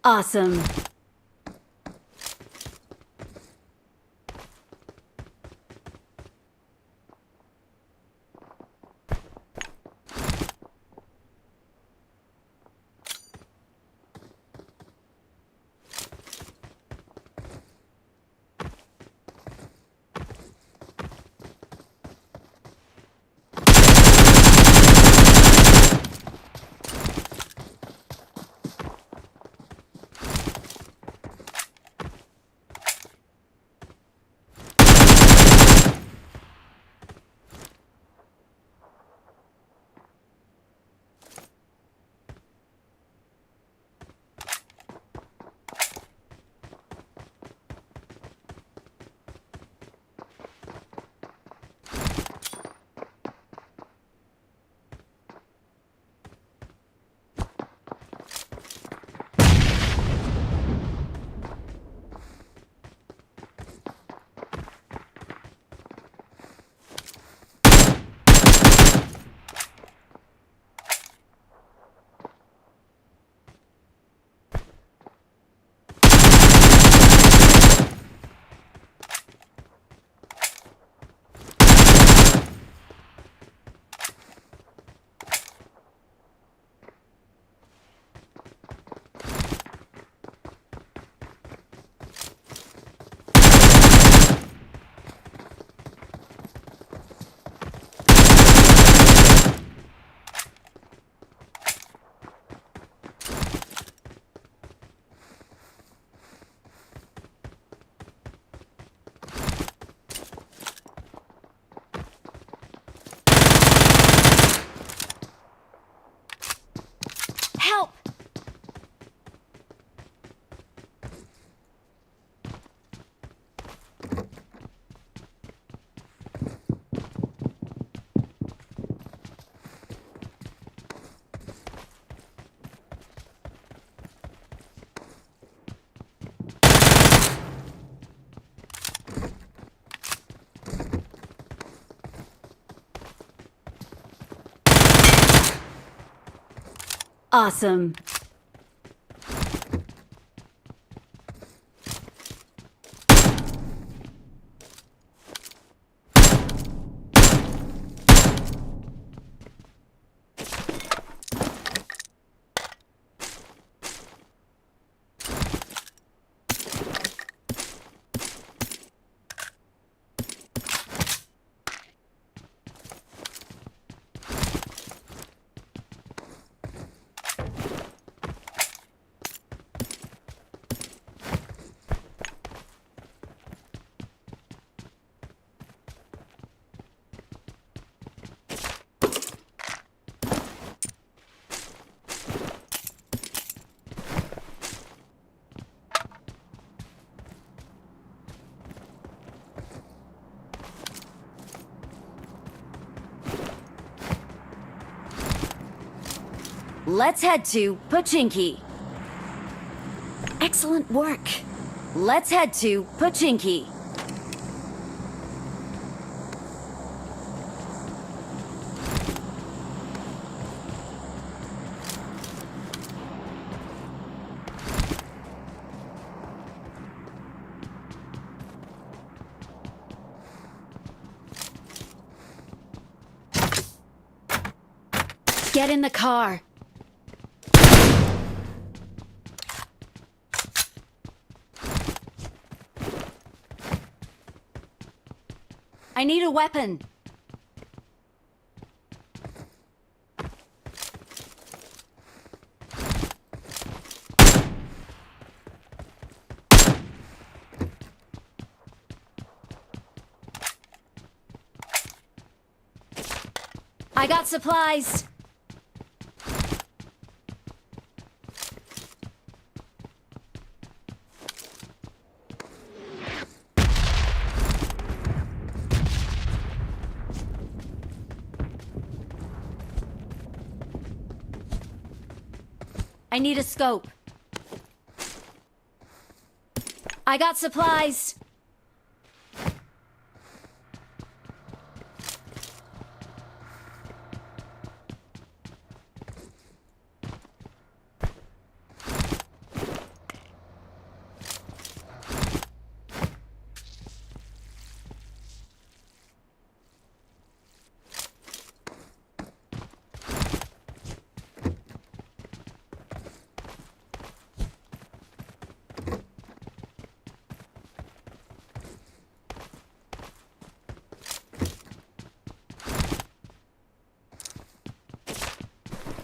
Awesome. Help! Awesome. Let's head to Pochinki. Excellent work. Let's head to Pochinki. Get in the car. I need a weapon. I got supplies. I need a scope. I got supplies.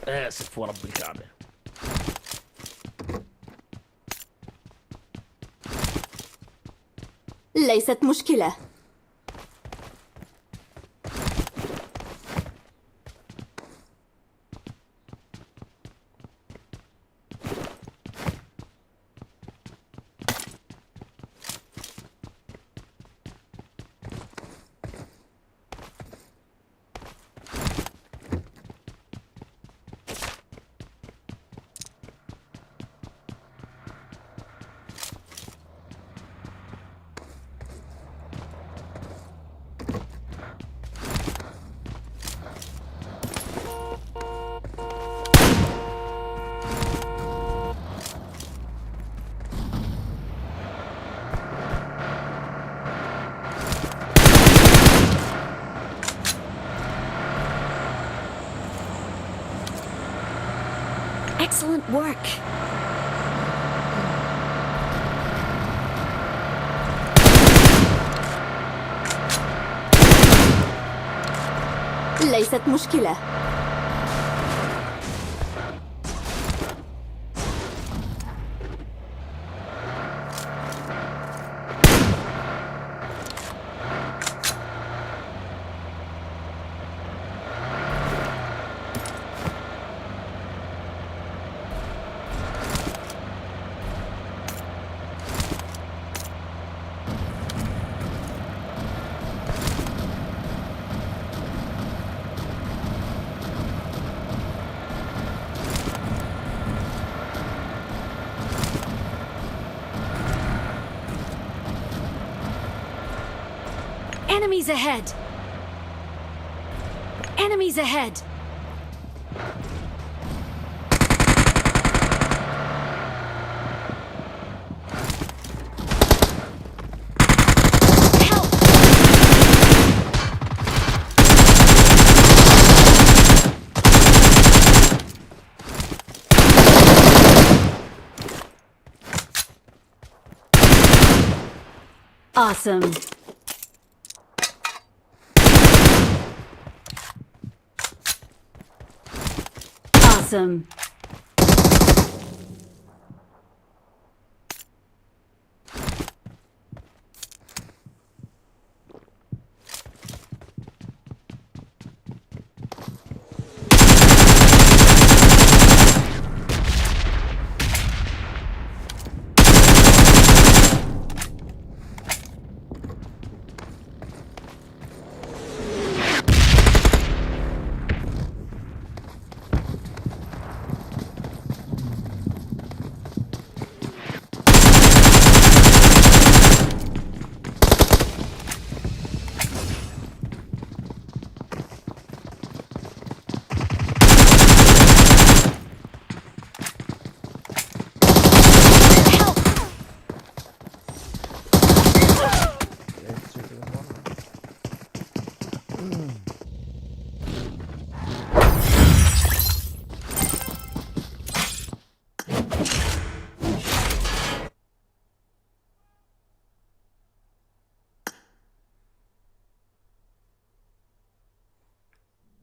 آسف ورب الكعبة. ليست مشكلة. Excellent work. ليست مشكلة. Enemies ahead! Enemies ahead! Help! Awesome. Awesome.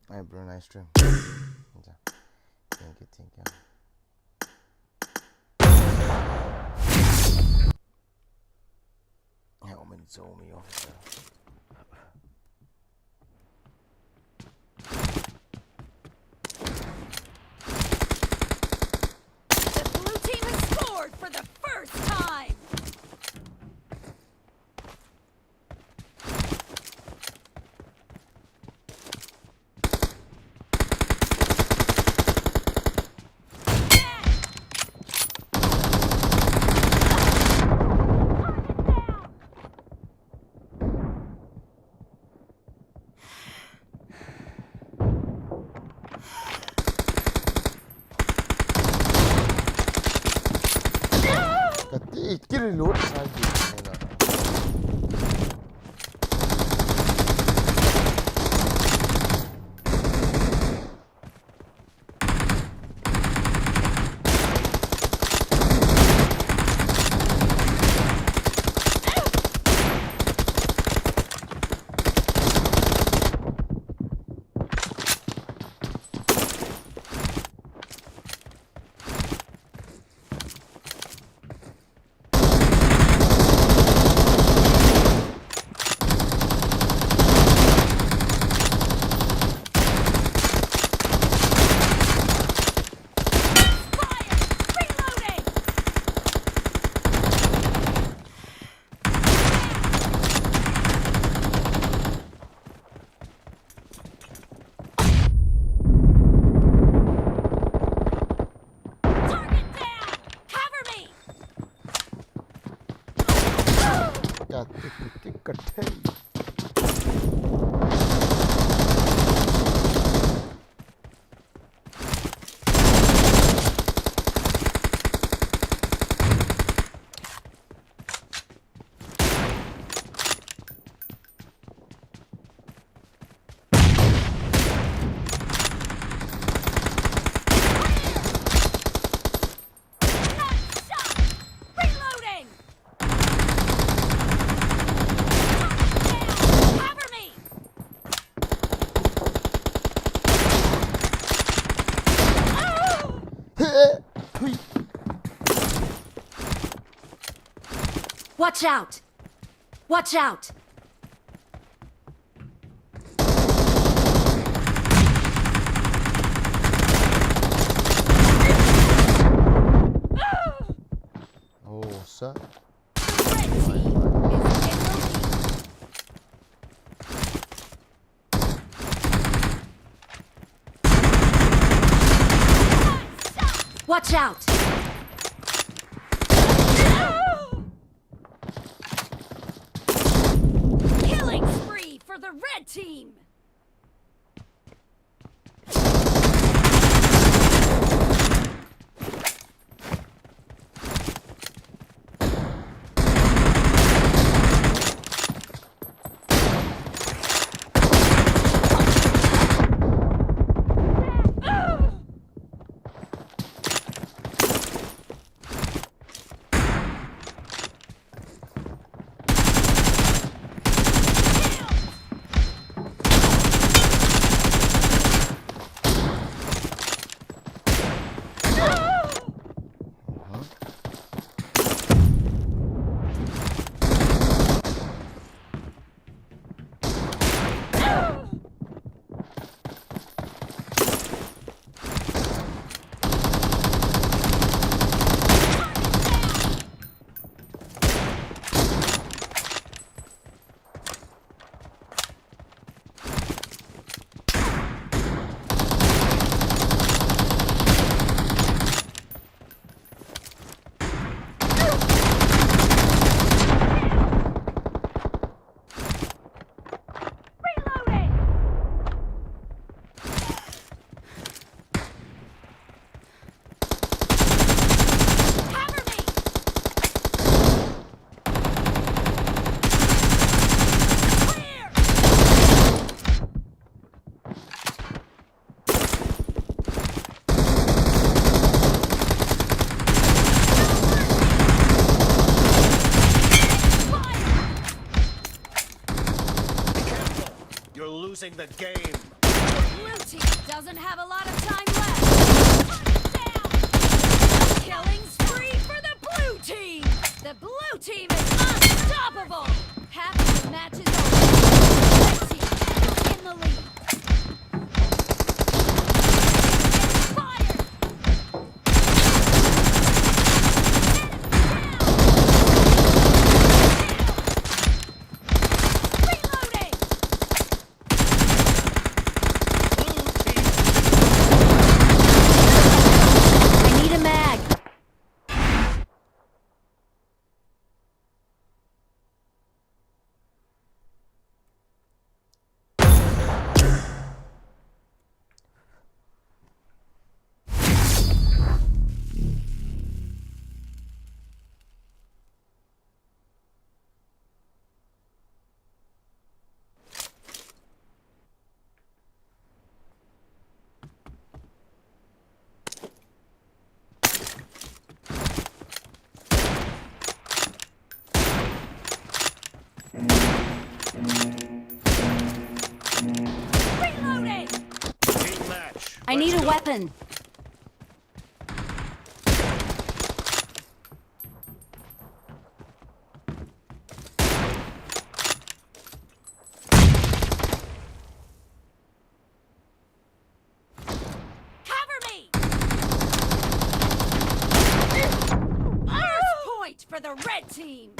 Hey bro, nice stream. Thank you. Ja, om en zombie officer. The blue team has scored for the first time! Get reload sanki. Reloading! Cover me! Watch out! Watch out! Oh, sa. Red team is in the lead. Watch out! Killing spree for the red team! losing the game. The blue team doesn't have a lot of time left. Hunt down. Killing spree for the blue team. The blue team is unstoppable. Half of the match is over. Red team is in the lead. I need a weapon. Cover me! First point for the red team.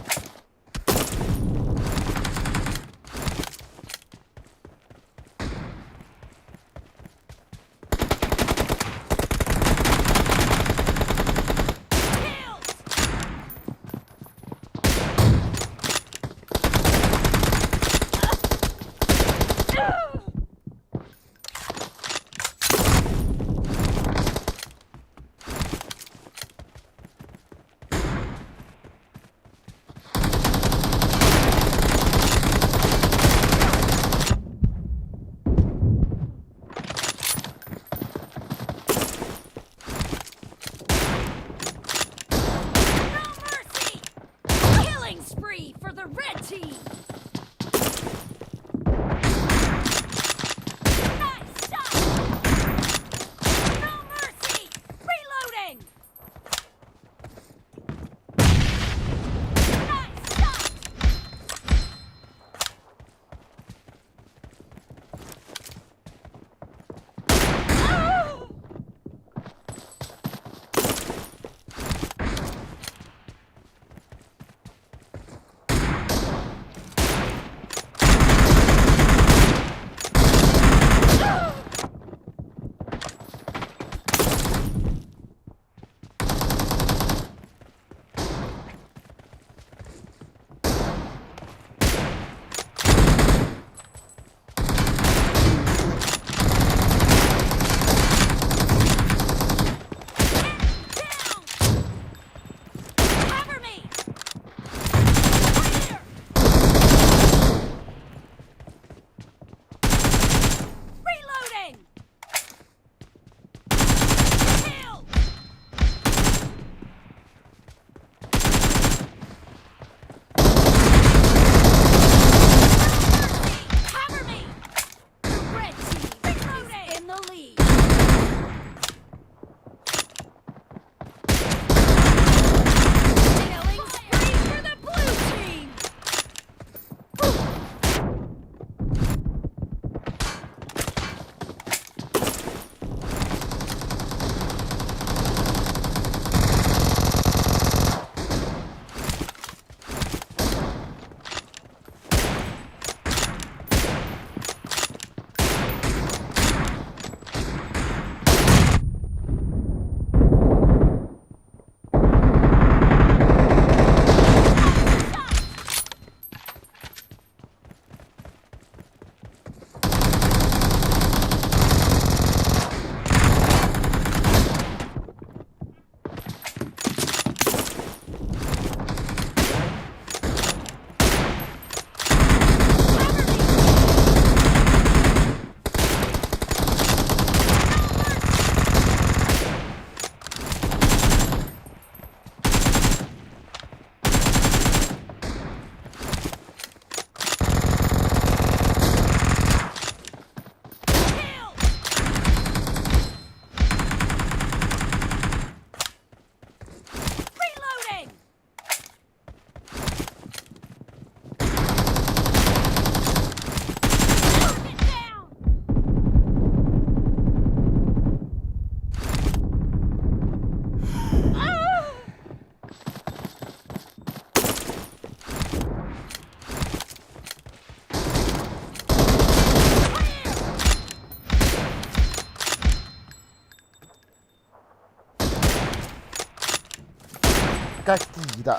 kaki dah.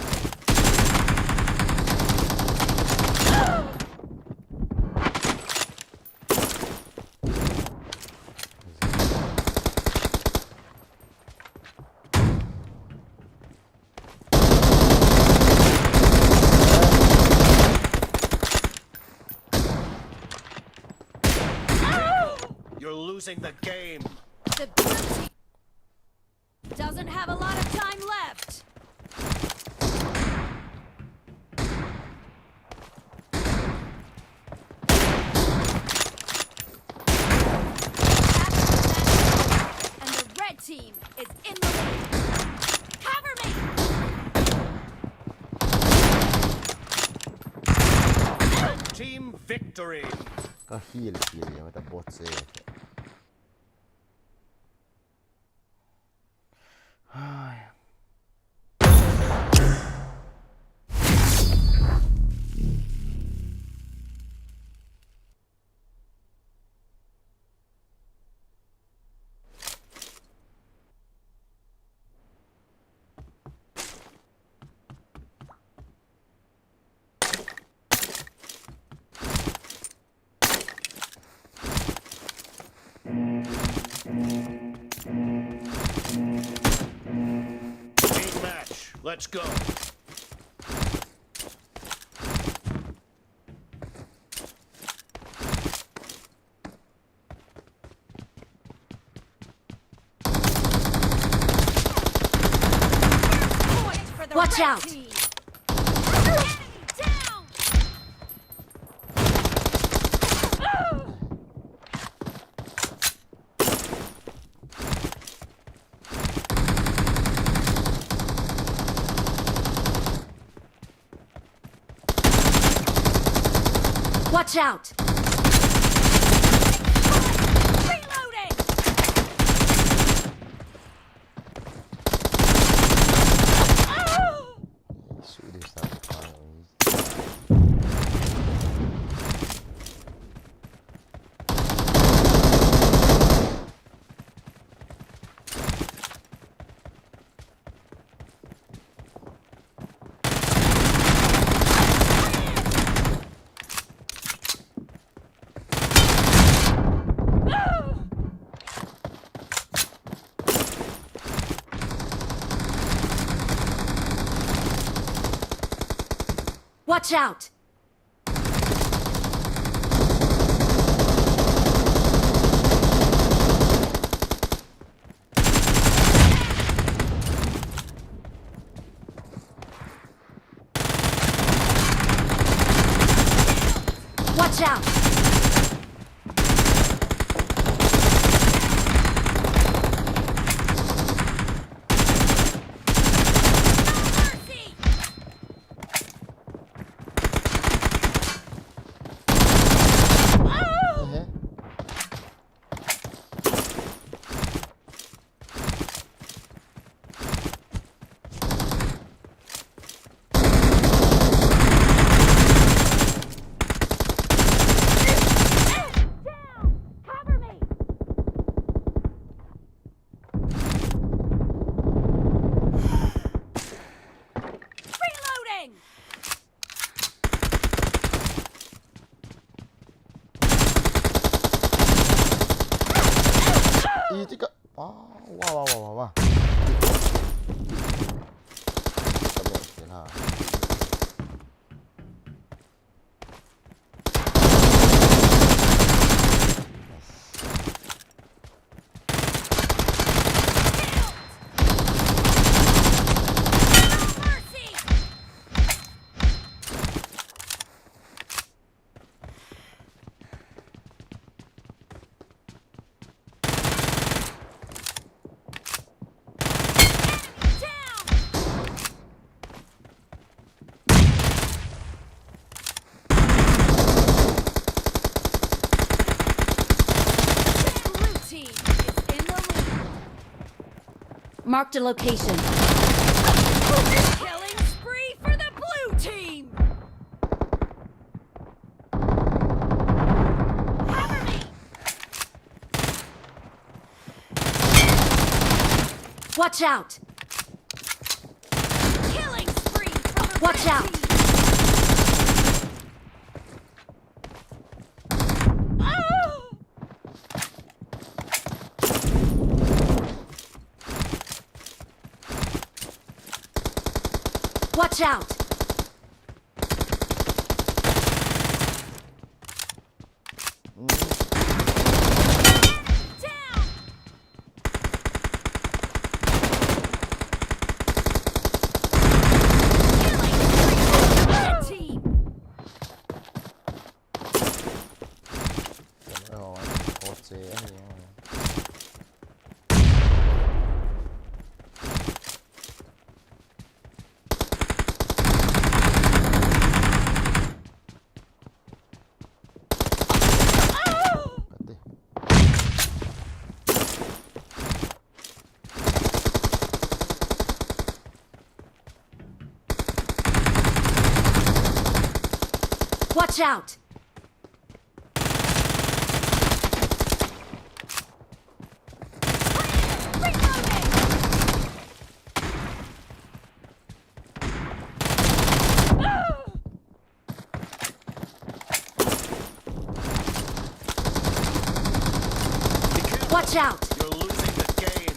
You're losing the game. The blue team doesn't have a lot of time left. And the red team is in the lead. Cover me! Team victory. Ka heal ja mitä botseja. Ai. Team match. Let's go. Point for the Watch red out. team. Enemy down! Watch out! Reloading! Swedish that. Watch out! Watch out! Mercy! Down! Cover me! Reloading! Ih, cika. Wah, wah, wah, wah, wah. Kita berhasil ha. Mercy! Down! Blue team is in the lead. Marked a location. Killing spree for the blue team! Cover me! Watch out! Killing Watch out! Watch out! Rồi, cột dễ này. Watch out! Watch out! You're losing the game.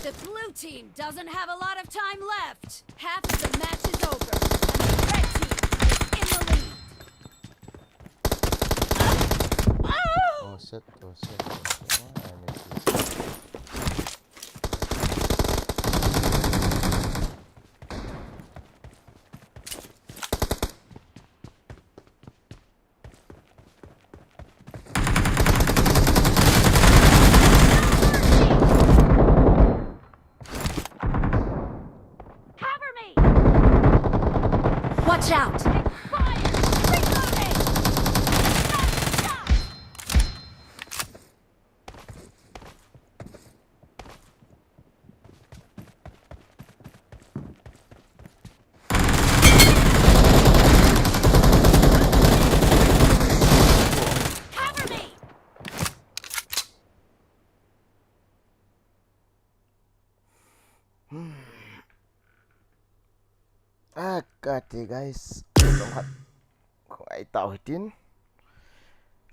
The blue team doesn't have a lot of time left. Half of the match is over, and the red team is in the lead. Oh shit, oh shit, oh shit. Why I missed this? Cover me! Watch out! Fire! Reloading! Stop! Cover me! Kaki guys, đồng không ai tàu hết tin.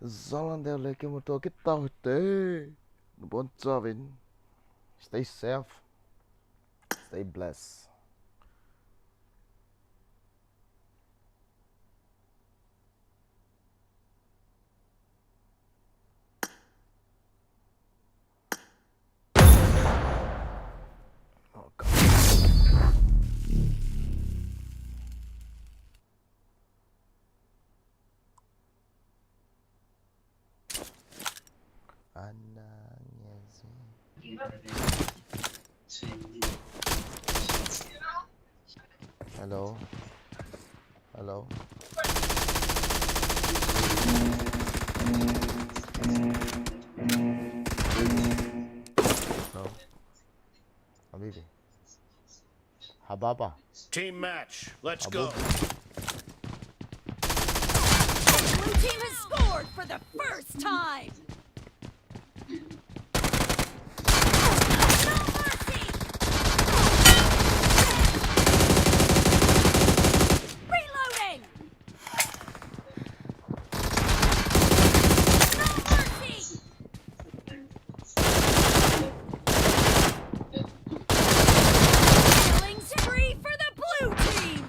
Jalan đeo lấy cái motor cái tàu hết tê. Bon job. Stay safe. Stay blessed. Oh God. Hello. Hello. No. Habibi. Hababa. Team match. Let's go. Blue team has scored for the first time! No mercy! Reloading! No mercy! Killing spree for the blue team!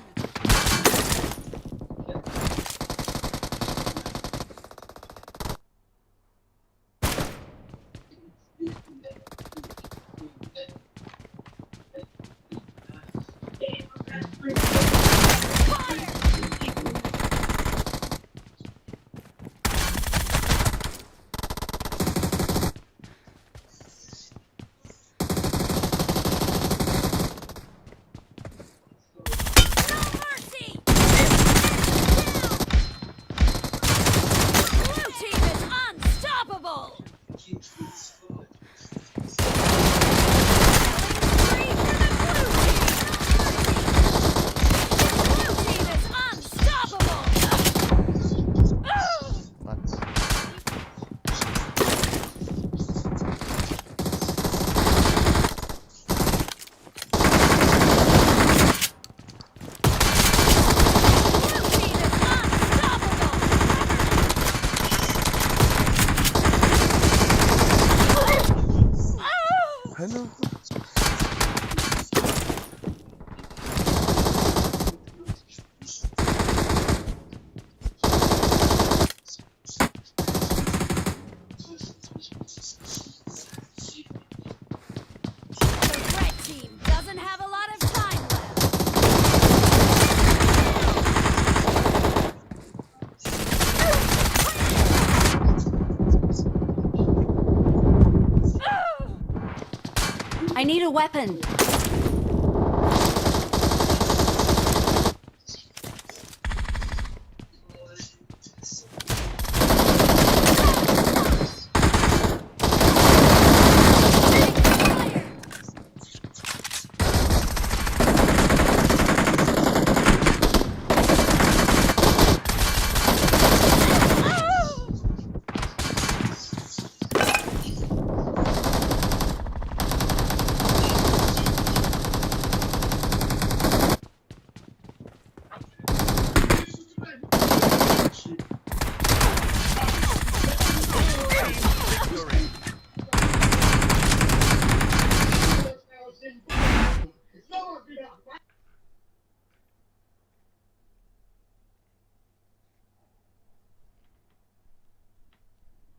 weapon. Victory.